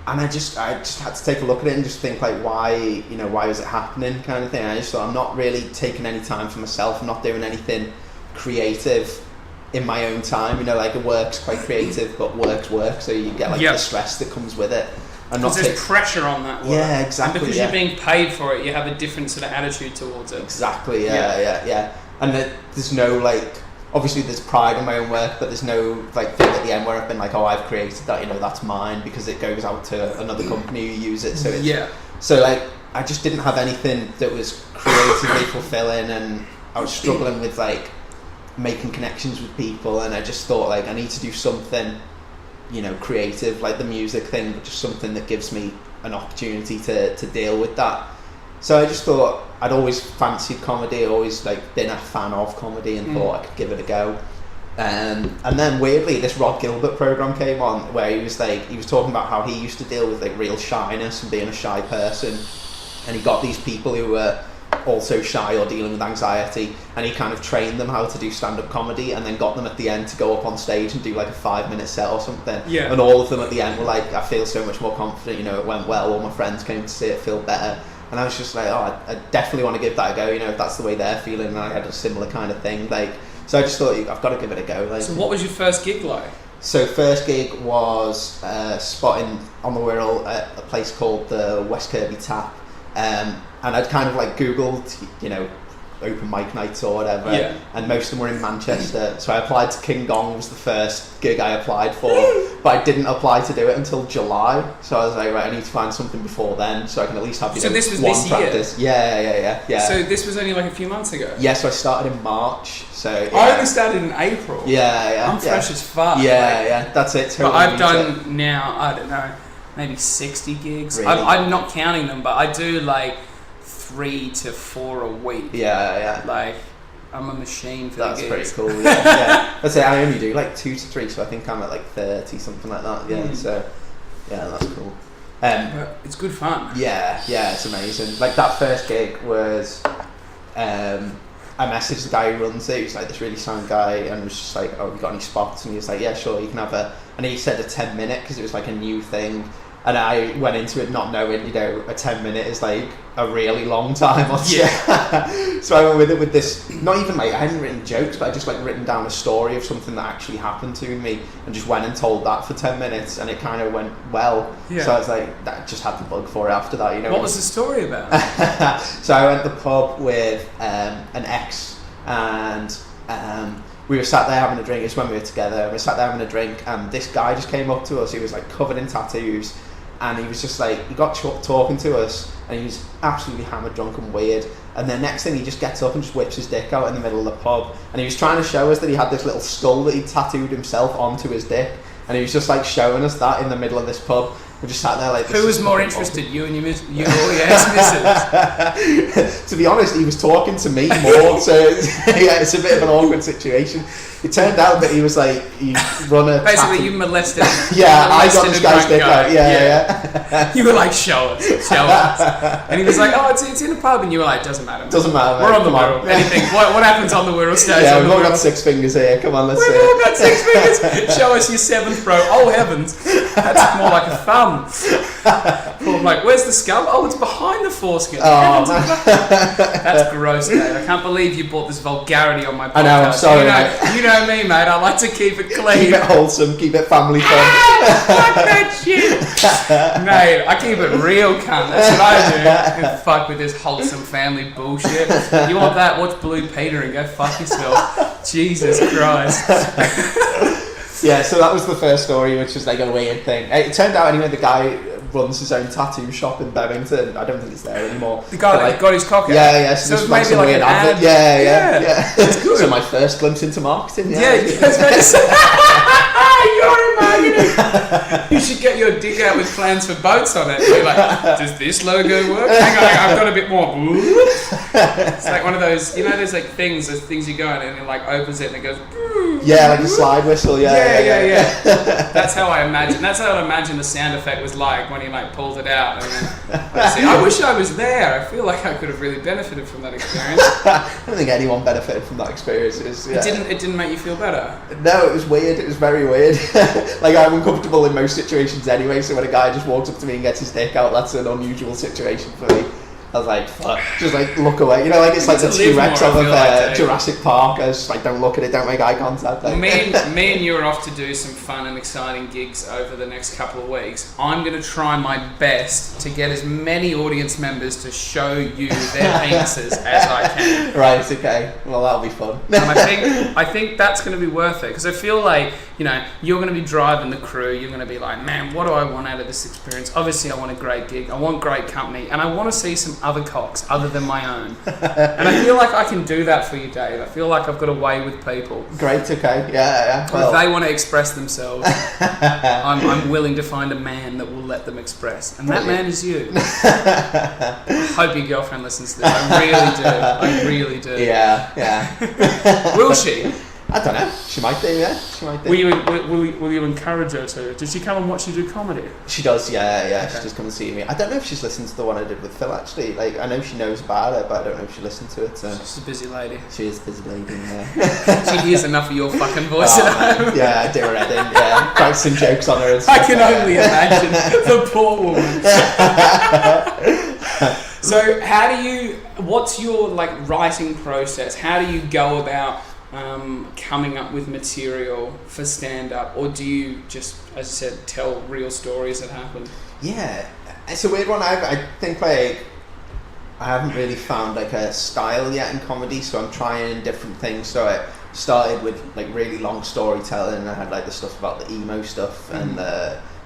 I just had to take a look at it and just think like, why was it happening kind of thing. I just thought, I'm not really taking any time for myself. I'm not doing anything creative in my own time, you know, like work's quite creative, but work's work, so you get like the stress that comes with it. Because there's pressure on that work. Yeah, exactly. And because you're being paid for it, you have a different sort of attitude towards it. Exactly, yeah. And there's no like, obviously there's pride in my own work, but there's no like thing at the end where I've been like, oh, I've created that, you know, that's mine, because it goes out to another company who use it. So it's, so like, I just didn't have anything that was creatively fulfilling, and I was struggling with like making connections with people, and I just thought like, I need to do something, you know, creative, like the music thing, but just something that gives me an opportunity to deal with that. So I just thought, I'd always fancied comedy, always like been a fan of comedy, and thought I could give it a go. And then weirdly, this Rod Gilbert program came on, where he was talking about how he used to deal with like real shyness and being a shy person, and he got these people who were also shy or dealing with anxiety, and he kind of trained them how to do stand-up comedy, and then got them at the end to go up on stage and do like a 5-minute set or something. And all of them at the end were like, I feel so much more confident, you know, it went well, all my friends came to see it, feel better. And I was just like, oh, I definitely want to give that a go, you know, if that's the way they're feeling. And I had a similar kind of thing, like, so I just thought, I've got to give it a go. Like. So what was your first gig like? So first gig was spotting on the Wirral at a place called the West Kirby Tap, and I'd kind of like Googled, you know, open mic nights or whatever, and most of them were in Manchester, so I applied to King Gong. Was the first gig I applied for, but I didn't apply to do it until July, so I was like, right, I need to find something before then so I can at least have, you know, this was one this practice. Year? Yeah. So this was only like a few months ago? Yeah, so I started in March, so I only started in April. I'm fresh as fuck. Yeah, that's it. Totally. But I've done now, I don't know, maybe 60 gigs. Really? I'm not counting them, but I do like 3 to 4 a week. Yeah. Like, I'm a machine for that's the gigs. Pretty cool. Yeah. I'd say I only do like 2 to 3, so I think I'm at like 30, something like that. Yeah. So yeah, that's cool. But it's good fun. Yeah, it's amazing. Like that first gig was, I messaged the guy who runs it. He was like this really sound guy, and was just like, "Oh, have you got any spots?" And he was like, "Yeah, sure, you can have a." And he said a 10-minute because it was like a new thing. And I went into it not knowing, you know, a 10-minute is like a really long time. Yeah. So I went with it with this, not even like, I hadn't written jokes, but I just like written down a story of something that actually happened to me and just went and told that for 10 minutes and it kind of went well. Yeah. So I was like, that just had the bug for it after that, you know. What was the story about? So I went to the pub with an ex and we were sat there having a drink. It's when we were together. We were sat there having a drink and this guy just came up to us. He was like covered in tattoos. And he was just like, he got talking to us and he was absolutely hammered, drunk and weird. And then next thing he just gets up and just whips his dick out in the middle of the pub. And he was trying to show us that he had this little skull that he tattooed himself onto his dick. And he was just like showing us that in the middle of this pub. We just sat there like... Who was more interested, you and your ex-missus? To be honest, he was talking to me more, so yeah, it's a bit of an awkward situation. It turned out that he was like, he run a... Basically, you molested Yeah, I got this guy's dick out. Yeah. You were like, show us. And he was like, oh, it's in a pub, and you were like, doesn't matter. Doesn't matter, We're on the Wirral. Anything. What happens on the Wirral stays Yeah, on the we've all Wirral. got 6 fingers here. Come on, let's see. We've all got 6 fingers. Show us your 7th, bro. Oh, heavens. That's more like a thumb. I'm like, where's the skull? Oh, it's behind the foreskin. Oh, that's gross, mate. I can't believe you brought this vulgarity on my podcast. I know, I'm sorry. You know me, mate. I like to keep it clean. Keep it wholesome, keep it family fun. Fuck that shit. Mate, I keep it real, cunt. That's what I do. Fuck with this wholesome family bullshit. You want that? Watch Blue Peter and go fuck yourself. Jesus Christ. Yeah, so that was the first story, which was like a weird thing. It turned out anyway, the guy runs his own tattoo shop in Bevington. I don't think it's there anymore. The guy that got his cock out? Yeah, so this maybe like an ad. Yeah. That's good. So my first glimpse into marketing. Yeah, you're a marketing. You should get your dick out with plans for boats on it. You're like, does this logo work? Hang on, I've got a bit more. It's like one of those, you know, there's things you go on and it like opens it and it goes. Yeah, like a slide whistle. Yeah. That's how I imagine the sound effect was like when he like pulled it out. And then, I wish I was there. I feel like I could have really benefited from that experience. I don't think anyone benefited from that experience. It didn't make you feel better. No, it was weird. It was very weird. Like I'm uncomfortable in most situations anyway. So when a guy just walks up to me and gets his dick out, that's an unusual situation for me. I was like, fuck, just like look away. You know, like it's like the T-Rex of Jurassic Park. I was just like, don't look at it, don't make eye contact. Like. Me and you are off to do some fun and exciting gigs over the next couple of weeks. I'm going to try my best to get as many audience members to show you their penises as I can. Right, okay. Well, that'll be fun. And I think that's going to be worth it because I feel like, you know, you're going to be driving the crew. You're going to be like, man, what do I want out of this experience? Obviously, I want a great gig. I want great company, and I want to see some other cocks other than my own. And I feel like I can do that for you, Dave. I feel like I've got a way with people. Great, okay. Yeah. Well, if they want to express themselves, I'm willing to find a man that will let them express. And that man is you. I hope your girlfriend listens to this. I really do. Yeah. Will she? I don't know. She might do, yeah. She might do. Will you encourage her to? Does she come and watch you do comedy? She does, yeah. Okay. She does come and see me. I don't know if she's listened to the one I did with Phil, actually. Like, I know she knows about it, but I don't know if she listened to it. So. She's a busy lady. She is a busy lady, yeah. She hears enough of your fucking voice at home. Yeah, I do her head in, yeah. Practicing jokes on her and stuff. I can only imagine. The poor woman. So what's your like writing process? How do you go about coming up with material for stand-up, or do you just, as I said, tell real stories that happen? Yeah, it's a weird one. I think like I haven't really found like a style yet in comedy, so I'm trying different things. So I started with like really long storytelling, and I had like the stuff about the emo stuff and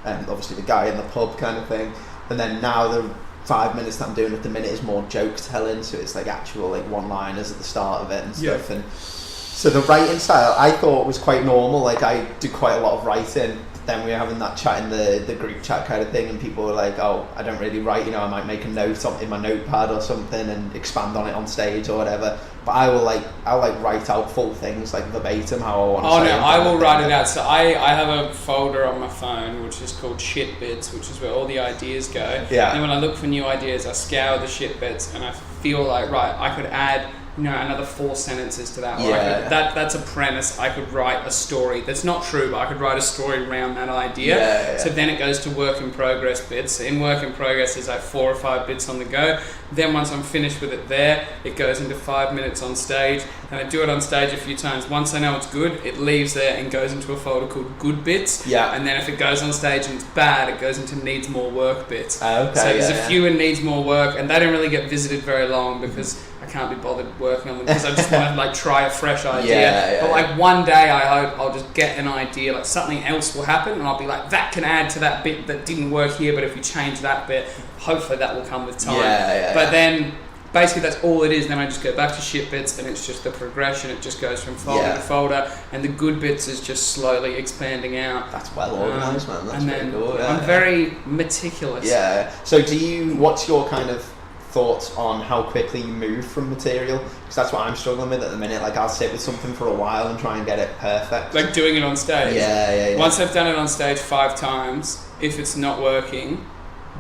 obviously the guy in the pub kind of thing, and then now the 5 minutes that I'm doing at the minute is more joke telling, so it's like actual like one-liners at the start of it and stuff. And so the writing style I thought was quite normal. Like I do quite a lot of writing. Then we were having that chat in the group chat kind of thing, and people were like, oh, I don't really write, I might make a note in my notepad or something and expand on it on stage or whatever. But I'll write out full things like verbatim how I want to say it. Oh no, I will write it out. So I have a folder on my phone which is called shit bits, which is where all the ideas go. Yeah. And when I look for new ideas, I scour the shit bits, and I feel like, right, I could add another 4 sentences to that. Or that's a premise. I could write a story that's not true, but I could write a story around that idea. So then it goes to work in progress bits. In work in progress is like 4 or 5 bits on the go. Then once I'm finished with it there, it goes into 5 minutes on stage, and I do it on stage a few times. Once I know it's good, it leaves there and goes into a folder called good bits. And then if it goes on stage and it's bad, it goes into needs more work bits. So there's a few in needs more work, and they don't really get visited very long because I can't be bothered working on them, because I just want to like try a fresh idea. But like one day I hope I'll just get an idea, like something else will happen, and I'll be like, that can add to that bit that didn't work here, but if we change that bit, hopefully that will come with time. But then basically that's all it is. Then I just go back to shit bits, and it's just the progression. It just goes from folder to folder, and the good bits is just slowly expanding out. That's well organised, man. That's very cool. I'm very meticulous. So what's your kind of thoughts on how quickly you move from material? Because that's what I'm struggling with at the minute. Like I'll sit with something for a while and try and get it perfect. Like doing it on stage. Yeah. Once I've done it on stage 5 times, if it's not working,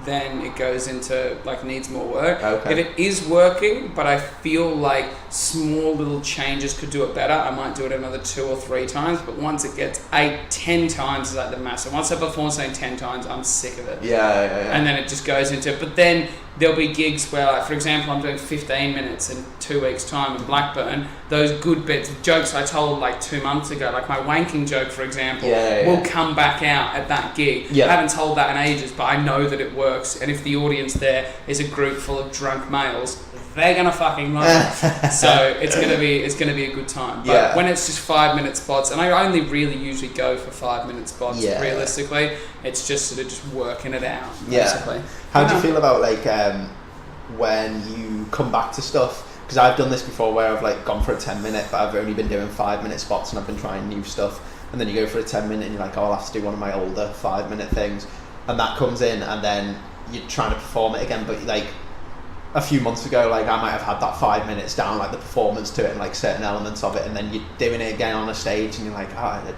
then it goes into like needs more work. If it is working, but I feel like small little changes could do it better, I might do it another 2 or 3 times. But once it gets 8, 10 times is like the mass. So once I perform something 10 times, I'm sick of it. And then it just goes into. But then there'll be gigs where, like, for example, I'm doing 15 minutes in 2 weeks' time in Blackburn. Those good bits, jokes I told like 2 months ago, like my wanking joke, for example, will come back out at that gig. I haven't told that in ages, but I know that it works. And if the audience there is a group full of drunk males, they're gonna fucking love it. So it's gonna be a good time. But when it's just 5 minute spots, and I only really usually go for 5 minute spots. Realistically, it's just sort of just working it out. Basically. How do you feel about like when you come back to stuff? Because I've done this before where I've like gone for a 10 minute, but I've only been doing 5 minute spots, and I've been trying new stuff. And then you go for a 10 minute, and you're like, oh, I'll have to do one of my older 5 minute things, and that comes in, and then you're trying to perform it again, but like a few months ago, like I might have had that 5 minutes down, like the performance to it and like certain elements of it, and then you're doing it again on a stage, and you're like, it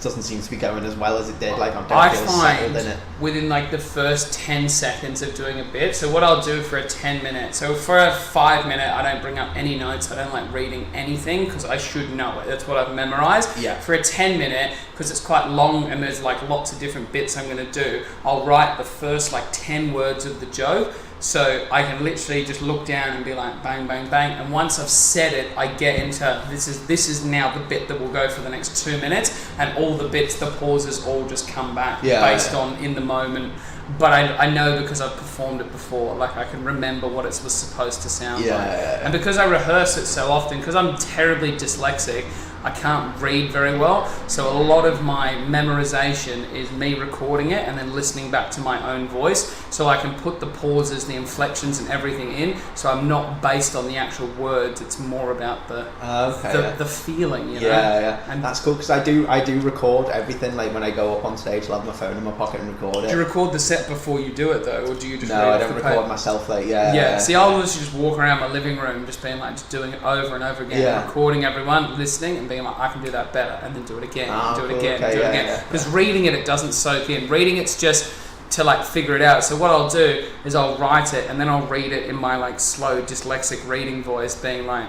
doesn't seem to be going as well as it did. Like I don't feel settled in it. Within like the first 10 seconds of doing a bit, so what I'll do for a 10 minute, so for a 5 minute, I don't bring up any notes. I don't like reading anything because I should know it. That's what I've memorized. For a 10 minute, because it's quite long and there's like lots of different bits I'm going to do, I'll write the first like 10 words of the joke. So I can literally just look down and be like bang, bang, bang, and once I've said it, I get into this is now the bit that will go for the next 2 minutes, and all the bits, the pauses, all just come back based on in the moment. But I know because I've performed it before, like I can remember what it was supposed to sound like. And because I rehearse it so often, because I'm terribly dyslexic, I can't read very well, so a lot of my memorization is me recording it and then listening back to my own voice, so I can put the pauses, the inflections and everything in, so I'm not based on the actual words, it's more about the feeling, you know? And that's cool, because I do record everything. Like when I go up on stage, I'll have my phone in my pocket and record it. Do you record the set before you do it though, or do you just No, I don't record myself, like, See, I'll just walk around my living room just being like, just doing it over and over again, recording everyone, listening, and being like, I can do that better, and then do it again, do it again. Because reading it doesn't soak in. Reading it's just to like figure it out. So what I'll do is I'll write it, and then I'll read it in my like slow dyslexic reading voice, being like,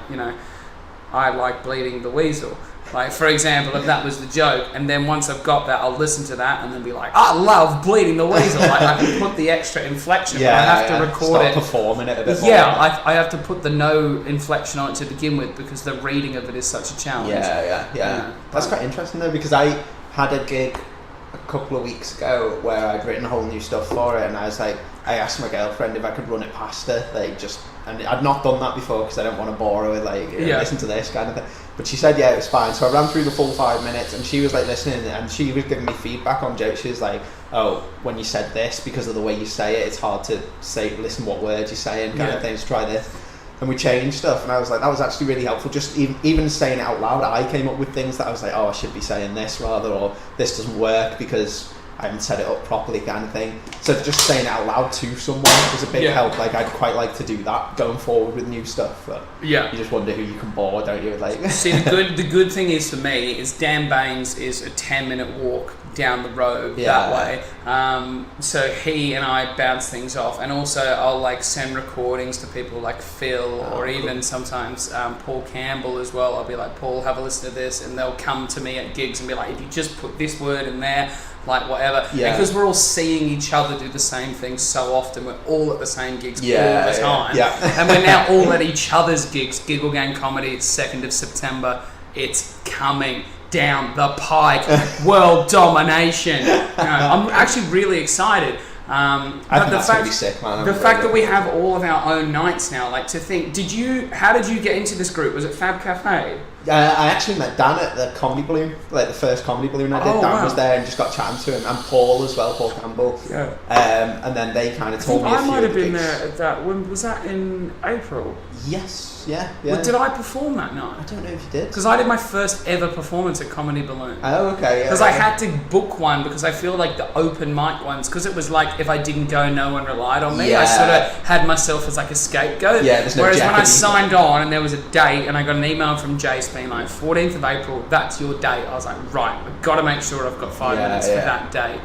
I like bleeding the weasel. Like, for example, if that was the joke, and then once I've got that, I'll listen to that and then be like, I love bleeding the weasel. Like, I can put the extra inflection, but I have to record Start it. performing it a bit more. Yeah, I have to put the no inflection on it to begin with because the reading of it is such a challenge. Yeah. That's quite interesting though, because I had a gig a couple of weeks ago where I'd written a whole new stuff for it, and I was like, I asked my girlfriend if I could run it past her, like just, and I'd not done that before because I don't want to bore her with like, listen to this kind of thing. But she said, yeah, it was fine. So I ran through the full 5 minutes, and she was like listening, and she was giving me feedback on jokes. She was like, oh, when you said this, because of the way you say it, it's hard to listen what words you're saying, kind of thing. So try this. And we changed stuff, and I was like, that was actually really helpful. Just even saying it out loud, I came up with things that I was like, oh, I should be saying this rather, or this doesn't work because I haven't set it up properly, kind of thing. So just saying it out loud to someone was a big help. Like, I'd quite like to do that going forward with new stuff. But you just wonder who you can bore, don't you? Like, see, the good thing is for me is Dan Baines is a 10-minute walk down the road that way. So he and I bounce things off, and also I'll like send recordings to people like Phil or even sometimes Paul Campbell as well. I'll be like, Paul, have a listen to this, and they'll come to me at gigs and be like, if you just put this word in there, like whatever, because we're all seeing each other do the same thing so often. We're all at the same gigs all the time, and we're now all at each other's gigs. Giggle Gang Comedy, it's 2nd of September. It's coming down the pike. World domination. I'm actually really excited. I think that's really sick, man. The fact that we have all of our own nights now, like to think, how did you get into this group? Was it Fab Cafe? I actually met Dan at the Comedy Balloon, like the first Comedy Balloon I did. Dan was there and just got chatting to him, and Paul as well, Paul Campbell. And then they kind of told me a few. I might have been there at that. When was that, in April? Yes. Yeah. Well, did I perform that night? I don't know if you did. Because I did my first ever performance at Comedy Balloon. Oh, okay. Because I had to book one, because I feel like the open mic ones, because it was like if I didn't go, no one relied on me. I sort of had myself as like a scapegoat. There's no Whereas when I signed on and there was a date, and I got an email from Jace being like, 14th of April, that's your date. I was like, right, I've got to make sure I've got 5 minutes for that date.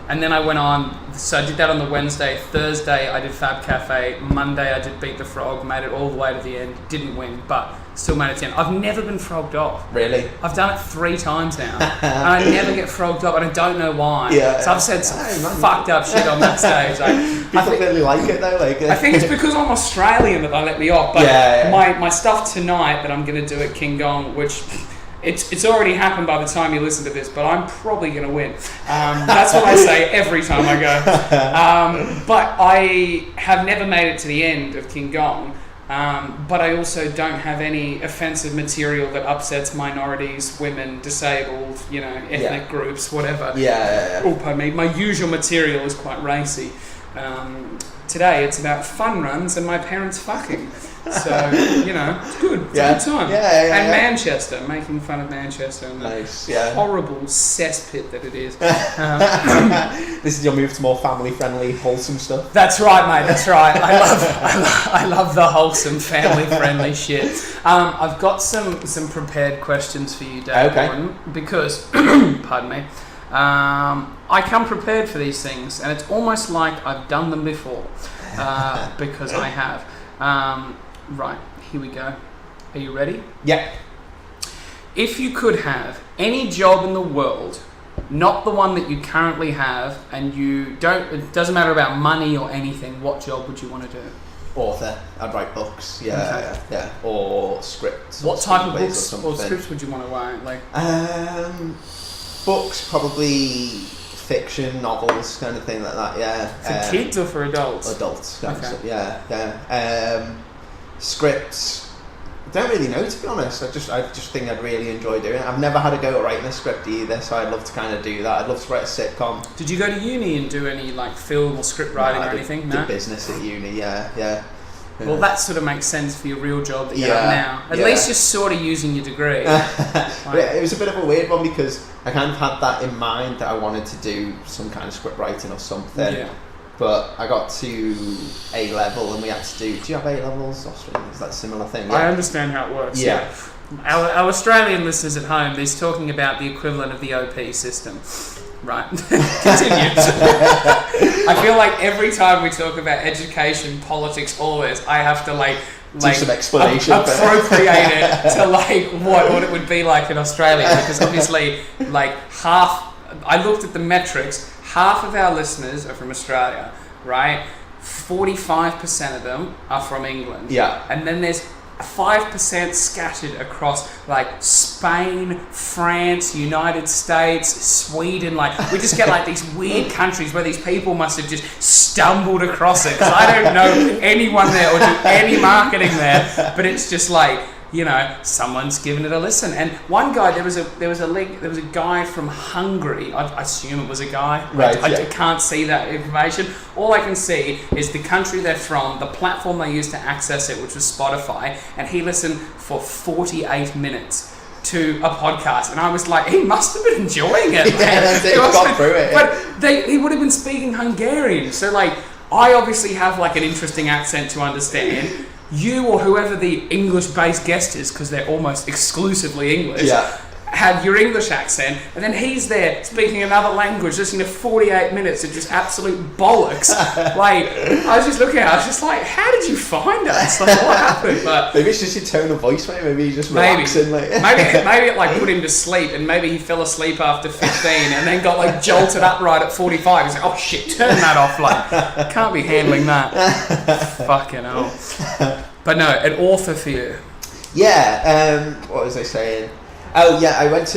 And then I went on, so I did that on the Wednesday. Thursday I did Fab Cafe. Monday I did Beat the Frog, made it all the way to the end. Didn't win, but still made it to the end. I've never been frogged off. Really? I've done it 3 times now. And I never get frogged off, and I don't know why. So I've said some fucked up shit on that stage. Like, people really like it though. Like, I think it's because I'm Australian that they let me off. But my stuff tonight that I'm going to do at King Gong, which... It's already happened by the time you listen to this, but I'm probably going to win. That's what I say every time I go. But I have never made it to the end of King Gong. But I also don't have any offensive material that upsets minorities, women, disabled, ethnic groups, whatever. Oh, pardon me. My usual material is quite racy. Today it's about fun runs and my parents fucking. So, it's good. It's a good time. And Manchester, making fun of Manchester and the horrible cesspit that it is. This is your move to more family-friendly, wholesome stuff? That's right, mate. That's right. I love the wholesome, family-friendly shit. I've got some prepared questions for you, Dave Bawden, because, pardon me, I come prepared for these things, and it's almost like I've done them before, because I have. Right, here we go. Are you ready? Yeah. If you could have any job in the world, not the one that you currently have, and it doesn't matter about money or anything, what job would you want to do? Author. I'd write books. Or scripts. What type of books or scripts would you want to write? Like, books, probably fiction, novels, kind of thing like that. For kids or for adults? Adults. Kind of stuff, scripts, I don't really know, to be honest. I just think I'd really enjoy doing it. I've never had a go at writing a script either, so I'd love to kind of do that. I'd love to write a sitcom. Did you go to uni and do any like film or script writing or anything? No, I did business at uni, yeah. Well, that sort of makes sense for your real job that you have now. At least you're sort of using your degree. It was a bit of a weird one, because I kind of had that in mind, that I wanted to do some kind of script writing or something. Yeah. But I got to A level and we had to do you have A levels? Australia? Is that a similar thing? Yeah. I understand how it works. Yeah. Our Australian listeners at home, he's talking about the equivalent of the OP system. Right. Continue. I feel like every time we talk about education, politics, all this, I have to like do some explanation. Appropriate it to like what it would be like in Australia, because obviously like I looked at the metrics, half of our listeners are from Australia, right? 45% of them are from England. Yeah. And then there's 5% scattered across like Spain, France, United States, Sweden. Like we just get like these weird countries where these people must have just stumbled across it, because I don't know anyone there or do any marketing there, but it's just like, you know, someone's given it a listen. And one guy, there was a guy from Hungary. I assume it was a guy. Right. I can't see that information. All I can see is the country they're from, the platform they used to access it, which was Spotify, and he listened for 48 minutes to a podcast, and I was like, he must have been enjoying it. He got through it. But he would have been speaking Hungarian, so like, I obviously have like an interesting accent to understand. You or whoever the English-based guest is, because they're almost exclusively English, had your English accent, and then he's there speaking another language, listening to 48 minutes of just absolute bollocks. Like, I was just looking at it, I was just like, how did you find us? Like, what happened? But maybe it's just your tone of voice, mate. Maybe he's just relaxing. Like. maybe it like put him to sleep, and maybe he fell asleep after 15 and then got like jolted upright at 45. He's like, oh shit, turn that off. Like, can't be handling that. Fucking hell. But no, an author for you. Yeah, what was I saying? Oh yeah, I got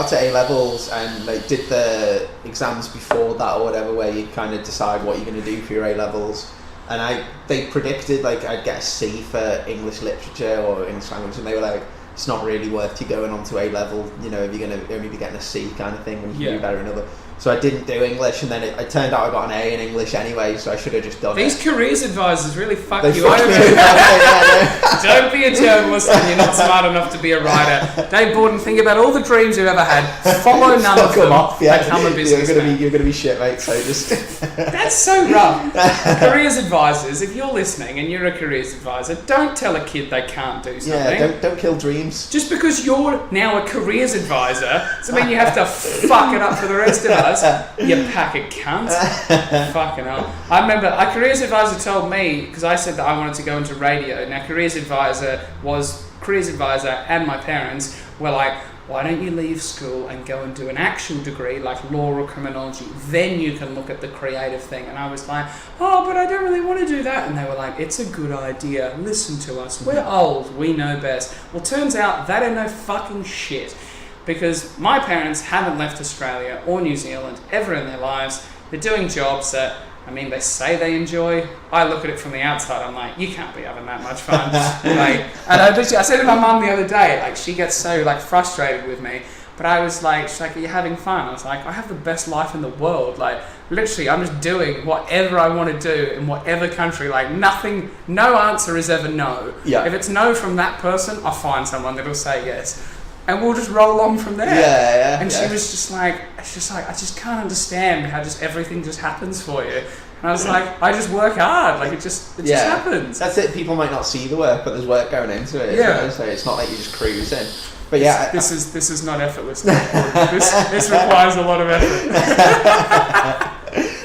to A-levels and like did the exams before that or whatever, where you kind of decide what you're going to do for your A-levels. And they predicted like I'd get a C for English literature or English language, and they were like, it's not really worth you going on to A-level, you know, if you're going to only be getting a C kind of thing when you can do better in other. So I didn't do English, and then it turned out I got an A in English anyway, so I should have just done These it. careers advisors really fuck They you fuck over. me over. Don't be a journalist when you're not smart enough to be a writer. Dave Bawden, think about all the dreams you've ever had. Follow none of them. Off, yeah. Become a businessman. You're gonna be shit, mate. So just. That's so rough. Careers advisors, if you're listening and you're a careers advisor, don't tell a kid they can't do something. Yeah, don't kill dreams. Just because you're now a careers advisor doesn't mean you have to fuck it up for the rest of us. You pack of cunts. Fucking hell. I remember a careers advisor told me, because I said that I wanted to go into radio. Now, careers advisor and my parents were like, why don't you leave school and go and do an actual degree like law or criminology? Then you can look at the creative thing. And I was like, oh, but I don't really want to do that. And they were like, it's a good idea. Listen to us. We're old. We know best. Well, turns out they don't know fucking shit. Because my parents haven't left Australia or New Zealand ever in their lives. They're doing jobs that, I mean, they say they enjoy. I look at it from the outside, I'm like, you can't be having that much fun. Like, and I said to my mum the other day, like, she gets so like frustrated with me. But I was like, she's like, are you having fun? I was like, I have the best life in the world. Like, literally, I'm just doing whatever I want to do in whatever country. Like, nothing, no answer is ever no. Yeah. If it's no from that person, I'll find someone that'll say yes. And we'll just roll on from there. Yeah. And she was just like, I just can't understand how just everything just happens for you. And I was like, I just work hard. Like, it just happens. That's it. People might not see the work, but there's work going into it. Yeah. You know? So it's not like you're just cruising. But yeah, this is not effortless. This requires a lot of effort.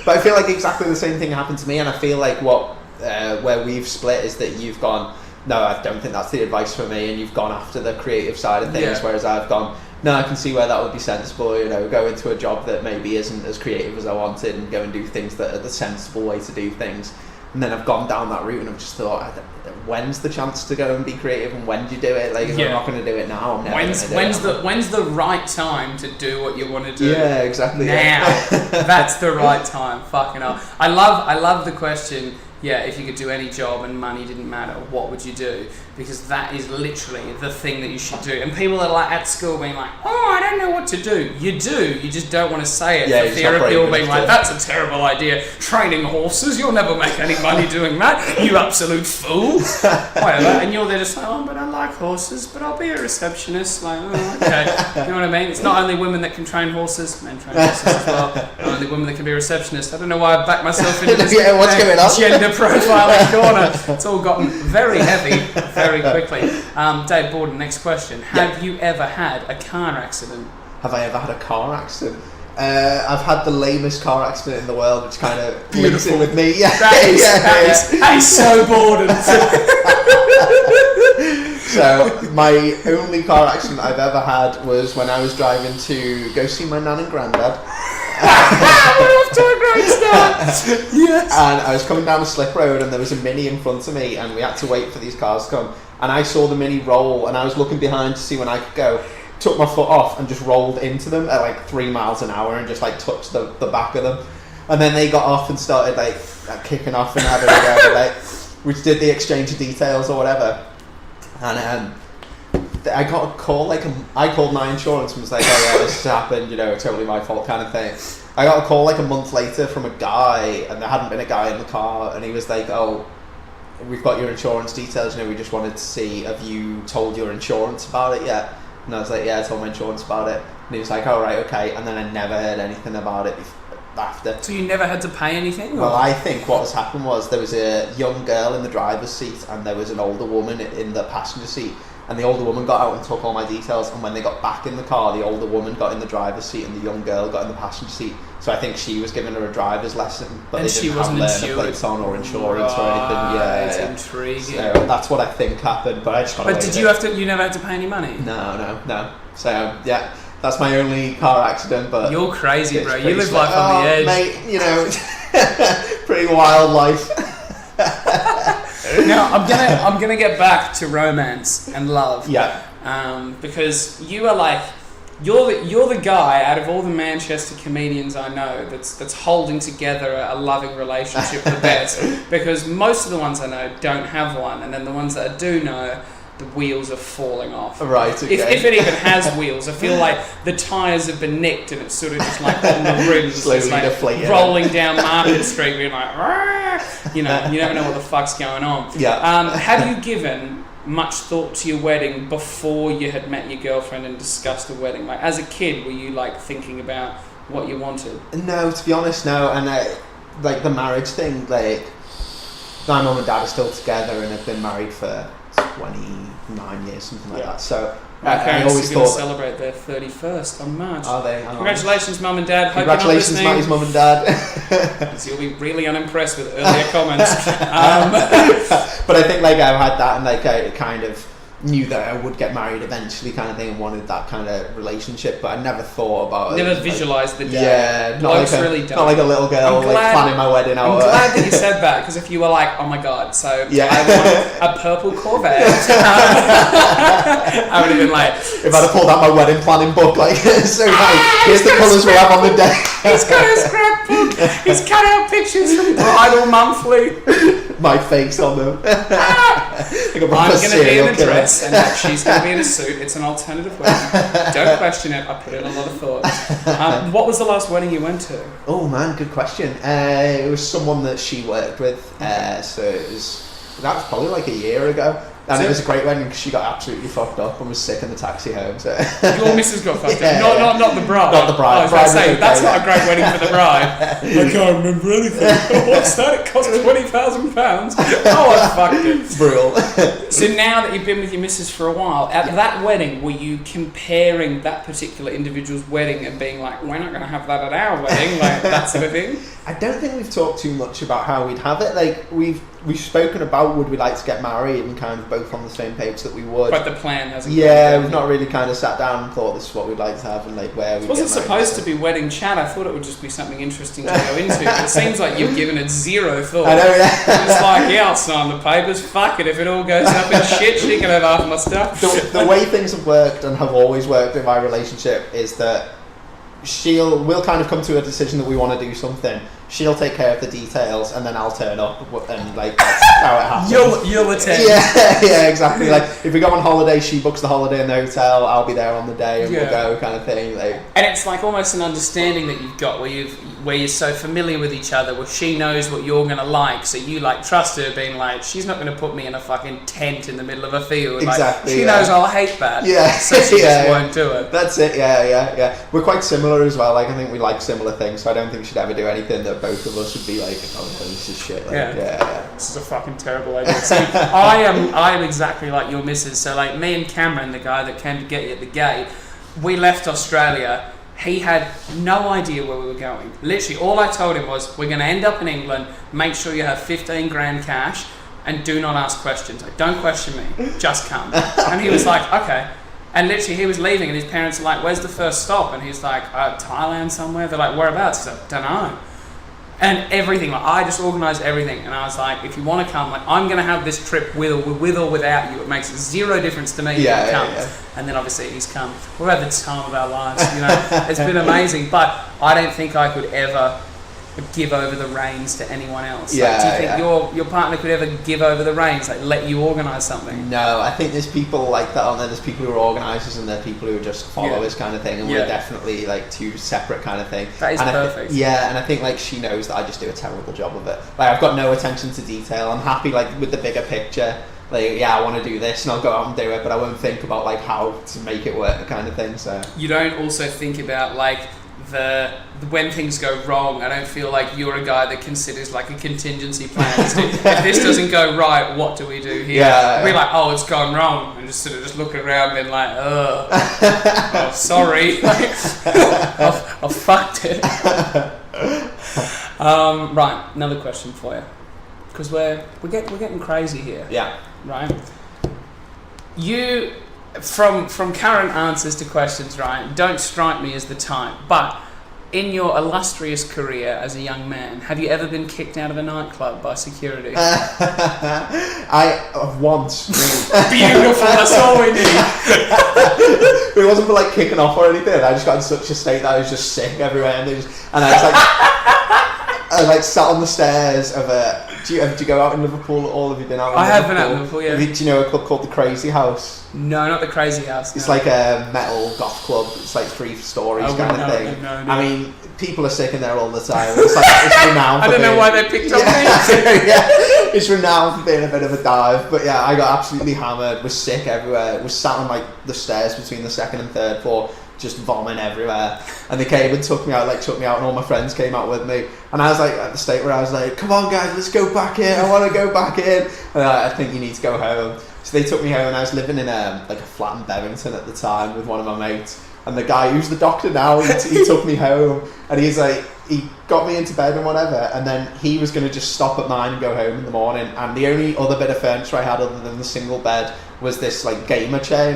But I feel like exactly the same thing happened to me, and I feel like where we've split is that you've gone, no, I don't think that's the advice for me, and you've gone after the creative side of things, whereas I've gone, no, I can see where that would be sensible, you know, go into a job that maybe isn't as creative as I wanted and go and do things that are the sensible way to do things. And then I've gone down that route and I've just thought, when's the chance to go and be creative, and when do you do it? Like, if I'm not going to do it now, I'm never going to do it. When's the right time to do what you want to do? Yeah, exactly. Now. That's the right time. Fucking hell. I love the question, if you could do any job and money didn't matter, what would you do? Because that is literally the thing that you should do. And people are like at school being like, oh, I don't know what to do. You do, you just don't want to say it for fear of people being like, that's a terrible idea. Training horses, you'll never make any money doing that, you absolute fool. Whatever. And you're there just like, oh, but I like horses, but I'll be a receptionist. Like, oh, okay. You know what I mean? It's not only women that can train horses, men train horses as well. Not only women that can be receptionists. I don't know why I backed myself into this what's going on? gender profiling corner. It's all gotten very heavy very quickly. Dave Bawden, next question. Have you ever had a car accident? Have I ever had a car accident? I've had the lamest car accident in the world, which kind of links in with me. Yeah, That is so Bawden. So my only car accident I've ever had was when I was driving to go see my nan and granddad. We're off to a great start. Yes. And I was coming down a slip road, and there was a Mini in front of me, and we had to wait for these cars to come. And I saw the Mini roll, and I was looking behind to see when I could go. Took my foot off and just rolled into them at like 3 miles an hour and just like touched the back of them. And then they got off and started like kicking off and having a go, like, which did the exchange of details or whatever. And I got a call, I called my insurance and was like, oh yeah, this has happened, totally my fault kind of thing. I got a call like a month later from a guy, and there hadn't been a guy in the car, and he was like, oh, we've got your insurance details, we just wanted to see, have you told your insurance about it yet? And I was like, yeah, I told my insurance about it. And he was like, oh, right, okay. And then I never heard anything about it after. So you never had to pay anything? Well, I think what has happened was there was a young girl in the driver's seat, and there was an older woman in the passenger seat. And the older woman got out and took all my details. And when they got back in the car, the older woman got in the driver's seat and the young girl got in the passenger seat. So I think she was giving her a driver's lesson, but and they didn't have learner plates on or insurance or anything. Yeah, it's intriguing. So that's what I think happened. But I just got away But did with you it. You never had to pay any money? No. So yeah, that's my only car accident. But you're crazy, bro. You live slow. life on the edge, mate. Pretty wild life. Now I'm gonna get back to romance and love. Yeah. Because you are like, you're the guy out of all the Manchester comedians I know that's holding together a loving relationship the best. Because most of the ones I know don't have one, and then the ones that I do know, the wheels are falling off. Right, okay. If it even has wheels, I feel like the tyres have been nicked and it's sort of just like on the rims, slowly it's like deflating, rolling down Market Street, being like, "Rah!" You never know what the fuck's going on. Yeah. Have you given much thought to your wedding before you had met your girlfriend and discussed a wedding? Like as a kid, were you like thinking about what you wanted? No, to be honest, no. And like the marriage thing, like my mum and dad are still together and have been married for 29 years, something like that. So my I parents always are going to thought, celebrate their 31st on March. Are they? Congratulations, mum and dad. Congratulations, Matty's mum and dad. You'll be really unimpressed with earlier comments. But I think like I've had that, and like I kind of knew that I would get married eventually, kind of thing, and wanted that kind of relationship. But I never thought about it. Never visualised the day. Yeah, not like a little girl planning my wedding out. I'm glad that you said that, because if you were like, oh my god, so I want a purple Corvette, I would have been like, if I'd have pulled out my wedding planning book, like, so here's the colours we'll have on the day. He's got a scrapbook. He's cut out pictures from Bridal Monthly. My face on them. I'm going to be in a dress and she's going to be in a suit. It's an alternative wedding. Don't question it. I put in a lot of thought. What was the last wedding you went to? Oh man, good question. It was someone that she worked with. So that was probably like a year ago. And it was a great wedding because she got absolutely fucked up and was sick in the taxi home. So your missus got fucked up. Not the bride. Not the bride. I was going to say, that's not a great wedding for the bride. I can't remember anything. What's that? It cost £20,000. Oh, I fucked it. Brutal. So now that you've been with your missus for a while, at that wedding, were you comparing that particular individual's wedding and being like, we're not going to have that at our wedding, like that sort of thing? I don't think we've talked too much about how we'd have it. Like we've spoken about would we like to get married and kind of both on the same page that we would. But the plan hasn't. Yeah, we've not really kind of sat down and thought this is what we'd like to have and like where we. It wasn't supposed to be wedding chat. I thought it would just be something interesting to go into. But it seems like you've given it zero thought. I know. Yeah. It's like, yeah, I'll sign the papers. Fuck it. If it all goes up in shit, she can have half my stuff. The way things have worked and have always worked in my relationship is that we'll kind of come to a decision that we want to do something. She'll take care of the details, and then I'll turn up, and like that's how it happens. You'll attend. Yeah, exactly. Like if we go on holiday, she books the holiday in the hotel. I'll be there on the day, and we'll go, kind of thing. Like, and it's like almost an understanding that you've got where you're so familiar with each other, where she knows what you're gonna like, so you like trust her, being like, she's not gonna put me in a fucking tent in the middle of a field. Exactly. Like, she knows I'll hate that. Yeah. So she just won't do it. That's it. Yeah. We're quite similar as well. Like I think we like similar things, so I don't think she'd ever do anything that both of us would be like, oh, this is shit. Like, yeah. This is a fucking terrible idea. See, I am exactly like your missus. So like me and Cameron, the guy that came to get you at the gate, we left Australia He had no idea where we were going. Literally, all I told him was, we're going to end up in England, make sure you have 15 grand cash, and do not ask questions. Like, don't question me, just come. And he was like, okay. And literally, he was leaving, and his parents were like, where's the first stop? And he's like, Thailand somewhere. They're like, whereabouts? He's like, don't know. And everything, like, I just organised everything. And I was like, if you want to come, like, I'm going to have this trip with or without you. It makes zero difference to me if you come. And then obviously he's come. We've had the time of our lives, you know. It's been amazing. But I don't think I could ever give over the reins to anyone else. Do you think your partner could ever give over the reins, like let you organise something? No, I think there's people like that on there. There's people who are organisers and there are people who are just followers kind of thing, and we're definitely like two separate kind of thing. That is perfect. And I think like she knows that I just do a terrible job of it. Like I've got no attention to detail. I'm happy like with the bigger picture. Like, I want to do this and I'll go out and do it, but I won't think about like how to make it work kind of thing. So you don't also think about like when things go wrong. I don't feel like you're a guy that considers like a contingency plan. If this doesn't go right, what do we do here? We're like, oh, it's gone wrong, and just sort of just look around and like, oh sorry, like, I fucked it. Right, another question for you, because we're getting crazy here. Yeah. Right. You. From current answers to questions, right, don't strike me as the type, but in your illustrious career as a young man, have you ever been kicked out of a nightclub by security? I once. Beautiful, that's all we need. It wasn't for like kicking off or anything. I just got in such a state that I was just sick everywhere, and I was like, I like sat on the stairs of a. Do you go out in Liverpool? All have you been out? I have been out in Liverpool. Yeah. Do you know a club called the Crazy House? No, not the Crazy House. It's like a metal goth club. It's like 3 stories kind of thing. No. I mean, people are sick in there all the time. It's like it's renowned. I don't know why they picked on me. It's renowned for being a bit of a dive. But yeah, I got absolutely hammered. Was sick everywhere. Was sat on like the stairs between the 2nd and 3rd floor, just vomiting everywhere. And they came and took me out, and all my friends came out with me. And I was like at the state where I was like, come on guys, let's go back in. I want to go back in. And I think you need to go home. So they took me home, and I was living in like a flat in Bevington at the time with one of my mates. And the guy who's the doctor now, he took me home, and he's like, he got me into bed and whatever, and then he was going to just stop at mine and go home in the morning. And the only other bit of furniture I had other than the single bed was this like gamer chair,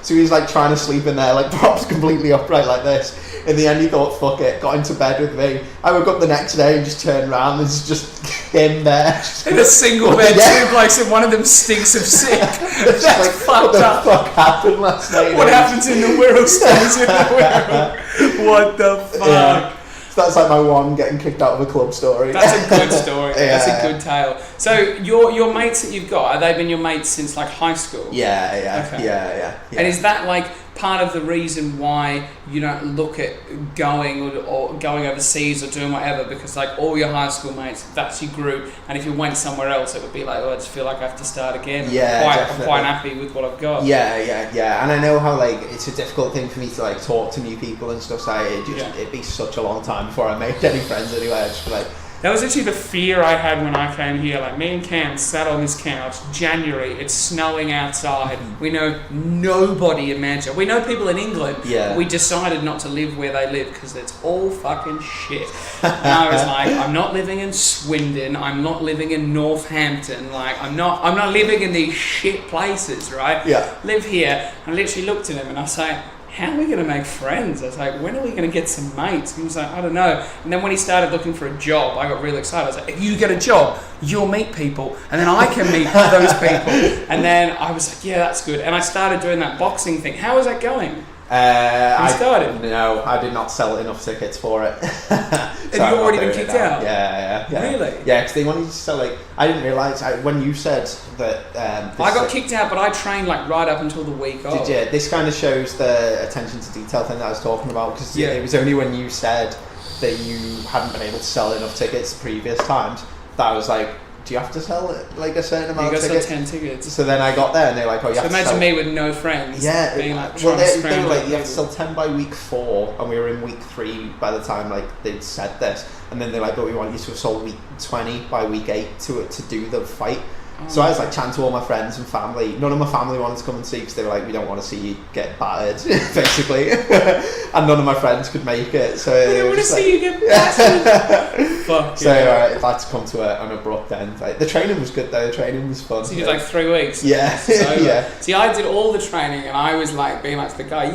so he was like trying to sleep in there, like propped completely upright like this. In the end, he thought, fuck it, got into bed with me. I woke up the next day and just turned around, and there's just him there. In a single bed, two blokes, and one of them stinks of sick. That's like, fucked up. What the fuck happened last night? What happens in the Wirral stays in the Wirral. What the fuck? Yeah. So that's like my one getting kicked out of a club story. That's a good story. That's a good tale. So your mates that you've got, have they been your mates since like high school? Yeah. Okay. Yeah. And is that like part of the reason why you don't look at going or going overseas or doing whatever, because like all your high school mates, that's your group, and if you went somewhere else it would be like, oh, I just feel like I have to start again. I'm quite happy with what I've got. Yeah. And I know how like it's a difficult thing for me to like talk to new people and stuff, so it'd be such a long time before I made any friends anyway. I'd just be like, that was actually the fear I had when I came here. Like, me and Cam sat on this couch, January, it's snowing outside. We know nobody in Manchester. We know people in England. But we decided not to live where they live because it's all fucking shit. And I was like, I'm not living in Swindon. I'm not living in Northampton. Like, I'm not living in these shit places, right? Yeah. Live here. I literally looked at him and I was like, how are we going to make friends? I was like, when are we going to get some mates? He was like, I don't know. And then when he started looking for a job, I got really excited. I was like, if you get a job, you'll meet people, and then I can meet those people. And then I was like, yeah, that's good. And I started doing that boxing thing. How is that going? I started? No, I did not sell enough tickets for it. Have you already been kicked out? Yeah. Really? Yeah, because they wanted to sell like, I didn't realise, when you said that... I got kicked out, but I trained like right up until the week of. Did you? This kind of shows the attention to detail thing that I was talking about, because it was only when you said that you hadn't been able to sell enough tickets previous times that I was like, do you have to sell like a certain amount of tickets? You got to sell 10 tickets. So then I got there and they're like, oh, you have to sell... imagine me with no friends. Yeah. Being like, well, they were like, you have to sell 10 by week 4, and we were in week 3 by the time like they'd said this. And then they're like, but we want you to have sold week 20 by week 8 to do the fight. So I was like chatting to all my friends and family. None of my family wanted to come and see because they were like, we don't want to see you get battered, basically. And none of my friends could make it. So I don't want to see you get battered. Fuck. So I had to come to an abrupt end. Like, the training was good though. The training was fun. So you did like 3 weeks. Yeah. Yeah. See, I did all the training, and I was like being like to the guy,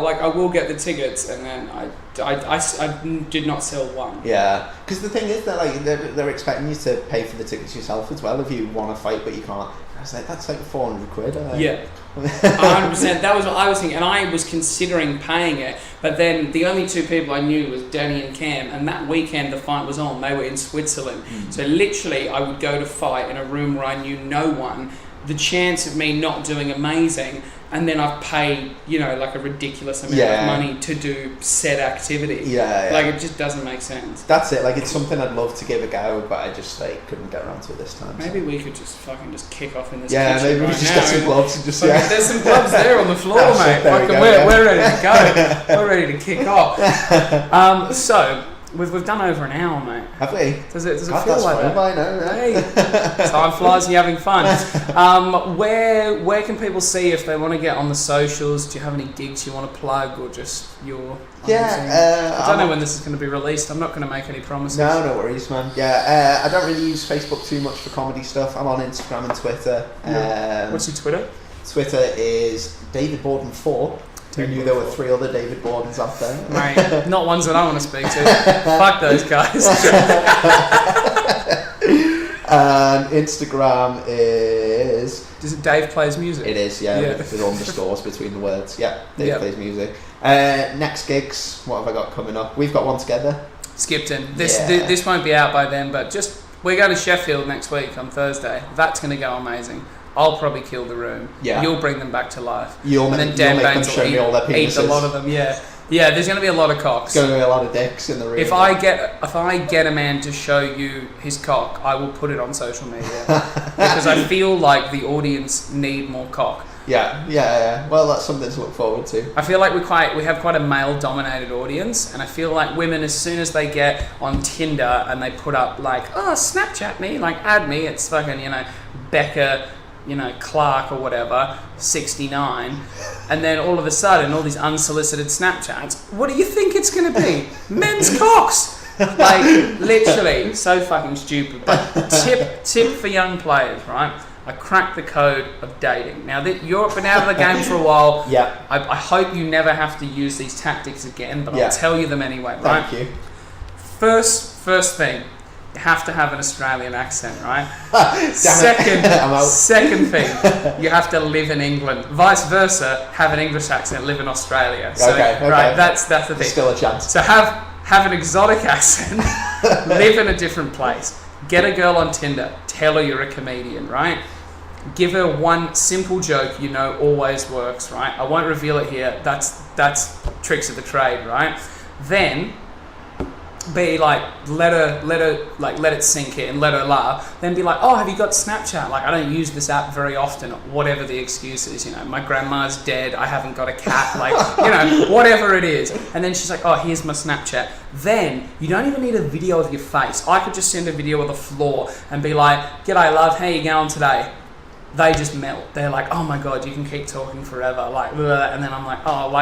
like I will get the tickets, and then I did not sell one. Yeah, because the thing is that like they're expecting you to pay for the tickets yourself as well if you want to fight, but you can't. I was like, that's like 400 quid. Yeah, 100%. That was what I was thinking, and I was considering paying it, but then the only 2 people I knew was Danny and Cam, and that weekend the fight was on. They were in Switzerland, so literally I would go to fight in a room where I knew no one. The chance of me not doing amazing, and then I've paid, like a ridiculous amount of money to do said activity. Yeah. Like, it just doesn't make sense. That's it. Like, it's something I'd love to give a go, but I just couldn't get around to it this time. Maybe we could just kick off in this. Yeah, maybe we just get some gloves and just. Yeah. There's some gloves there on the floor, mate. We're ready to go. We're ready to kick off. So. We've done over an hour, mate. Have we? Does it feel like that? By now, Hey, time flies and you're having fun. Where can people see if they want to get on the socials? Do you have any gigs you want to plug, or just your? Yeah, I don't know when this is going to be released. I'm not going to make any promises. No worries, man. Yeah, I don't really use Facebook too much for comedy stuff. I'm on Instagram and Twitter. What's your Twitter? Twitter is David Bawden 4. Who knew there were 3 other David Bawdens out there? Mate, not ones that I want to speak to. Fuck those guys. And Instagram is... Is it Dave Plays Music? It is, yeah. With underscores between the words. Yeah, Dave Plays Music. Next gigs, what have I got coming up? We've got one together. Skipton. This won't be out by then, but we're going to Sheffield next week on Thursday. That's going to go amazing. I'll probably kill the room. Yeah. You'll bring them back to life. And then Dan Baines will eat a lot of them. Yeah. Yeah, there's going to be a lot of cocks. There's going to be a lot of dicks in the room. If I get a man to show you his cock, I will put it on social media. Because I feel like the audience need more cock. Yeah. Well, that's something to look forward to. I feel like we have quite a male-dominated audience, and I feel like women, as soon as they get on Tinder and they put up like, oh, Snapchat me, like add me, it's fucking, Becca, Clark or whatever, 69, and then all of a sudden, all these unsolicited Snapchats, what do you think it's going to be? Men's cocks! Like, literally, so fucking stupid. But tip for young players, right? I cracked the code of dating. Now, that you've been out of the game for a while, I hope you never have to use these tactics again, but I'll tell you them anyway, right? Thank you. First thing, you have to have an Australian accent, right? Second thing, you have to live in England. Vice versa, have an English accent, live in Australia. So, okay. Right, that's the thing. There's still a chance. So have an exotic accent, live in a different place, get a girl on Tinder, tell her you're a comedian, right? Give her one simple joke always works, right? I won't reveal it here. That's tricks of the trade, right? Then be like, let it sink in, let her laugh. Then be like, oh, have you got Snapchat? Like, I don't use this app very often. Whatever the excuse is, my grandma's dead. I haven't got a cat. Like, whatever it is. And then she's like, oh, here's my Snapchat. Then you don't even need a video of your face. I could just send a video of the floor and be like, g'day, love. How you going today? They just melt. They're like, oh my God, you can keep talking forever. Like, and then I'm like, oh,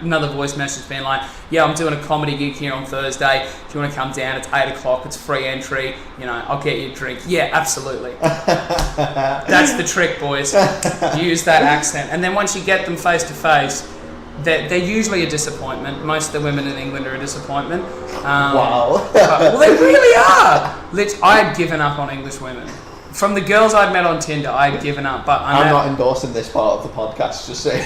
another voice message being like, yeah, I'm doing a comedy gig here on Thursday. If you want to come down, it's 8 o'clock. It's free entry. I'll get you a drink. Yeah, absolutely. That's the trick, boys. Use that accent. And then once you get them face to face, they're usually a disappointment. Most of the women in England are a disappointment. Wow. Well, they really are. I had given up on English women. From the girls I'd met on Tinder, I had given up. But I'm not endorsing this part of the podcast. Just saying.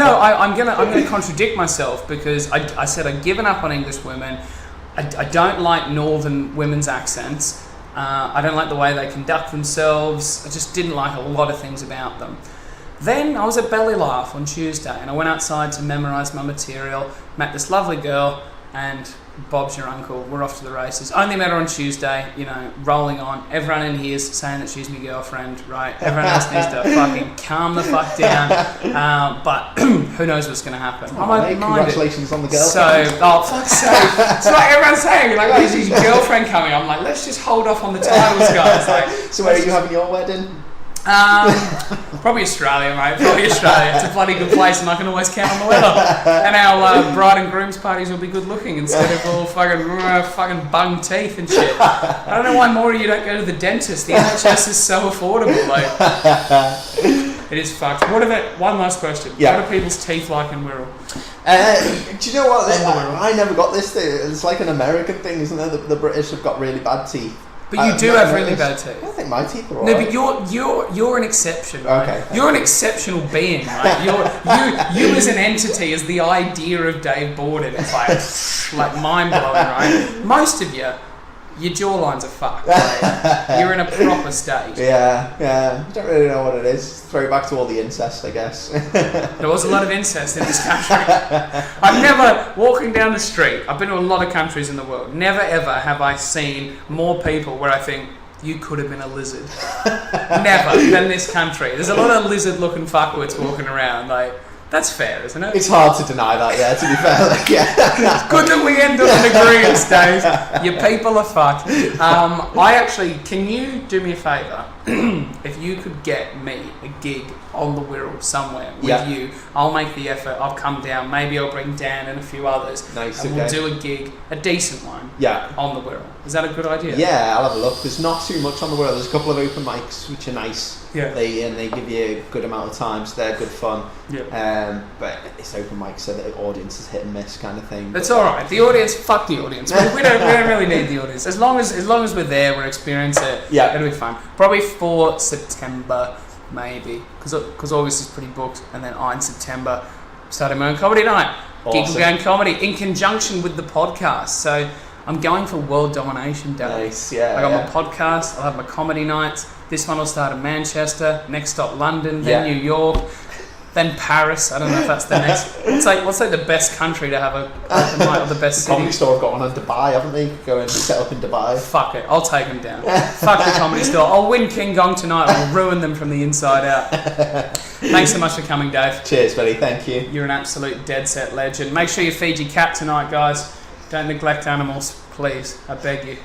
I'm gonna contradict myself because I said I'd given up on English women. I don't like northern women's accents. I don't like the way they conduct themselves. I just didn't like a lot of things about them. Then I was at Belly Laugh on Tuesday, and I went outside to memorise my material. Met this lovely girl. and Bob's your uncle. We're off to the races. Only met her on Tuesday, rolling on. Everyone in here is saying that she's my girlfriend, right? Everyone else needs to fucking calm the fuck down. But who knows what's going to happen? Congratulations on the girlfriend. So, fuck's sake. It's like everyone's saying, like, oh, is your girlfriend coming? I'm like, let's just hold off on the titles, guys. Like, so where are you having your wedding? Probably Australia, mate. Probably Australia. It's a bloody good place, and I can always count on the weather. And our bride and groom's parties will be good looking instead of all fucking bung teeth and shit. I don't know why more of you don't go to the dentist. The NHS is so affordable, like. It is fucked. One last question. Yeah. What are people's teeth like in Wirral? Do you know what? I never got this thing. It's like an American thing, isn't it? The British have got really bad teeth. But you do have really bad teeth. I think my teeth are alright. No, but you're an exception, right? Okay. You're an exceptional being, right? You as an entity, as the idea of Dave Bawden, it's like mind blowing, right? Most of you, your jawlines are fucked. Right? You're in a proper state. Yeah. I don't really know what it is. Throw it back to all the incest, I guess. There was a lot of incest in this country. I've never, walking down the street, I've been to a lot of countries in the world, never ever have I seen more people where I think, you could have been a lizard. Never, than this country. There's a lot of lizard-looking fuckwits walking around, like, that's fair, isn't it? It's hard to deny that, yeah, to be fair. Good that we end up in agreement, Dave. Your people are fucked. Can you do me a favour? If you could get me a gig on the Wirral somewhere with you, I'll make the effort. I'll come down. Maybe I'll bring Dan and a few others. Nice, and we'll do a gig, a decent one, on the Wirral. Is that a good idea? Yeah, I'll have a look. There's not too much on the Wirral. There's a couple of open mics which are nice. Yeah. They give you a good amount of time, so they're good fun. Yeah. But it's open mic, so the audience is hit and miss kind of thing. That's all right. The audience, fuck the audience. We don't really need the audience. As long as we're there, we're experiencing it. Yeah. It'll be fun. Probably for September, maybe, because August is pretty booked, and then in September, starting my own comedy night, Awesome. Gig and Comedy, in conjunction with the podcast. So I'm going for world domination, Dave. Nice, yeah. I got my podcast. I'll have my comedy nights. This one will start in Manchester. Next stop, London. Then New York. Then Paris. I don't know if that's the next. What's the best country to have a open night, or the best city? Comedy Store have got one in Dubai, haven't they? Go and set up in Dubai. Fuck it, I'll take them down. Fuck the Comedy Store. I'll win King Gong tonight. I'll ruin them from the inside out. Thanks so much for coming, Dave. Cheers, buddy. Thank you. You're an absolute dead set legend. Make sure you feed your cat tonight, guys. Don't neglect animals, please. I beg you.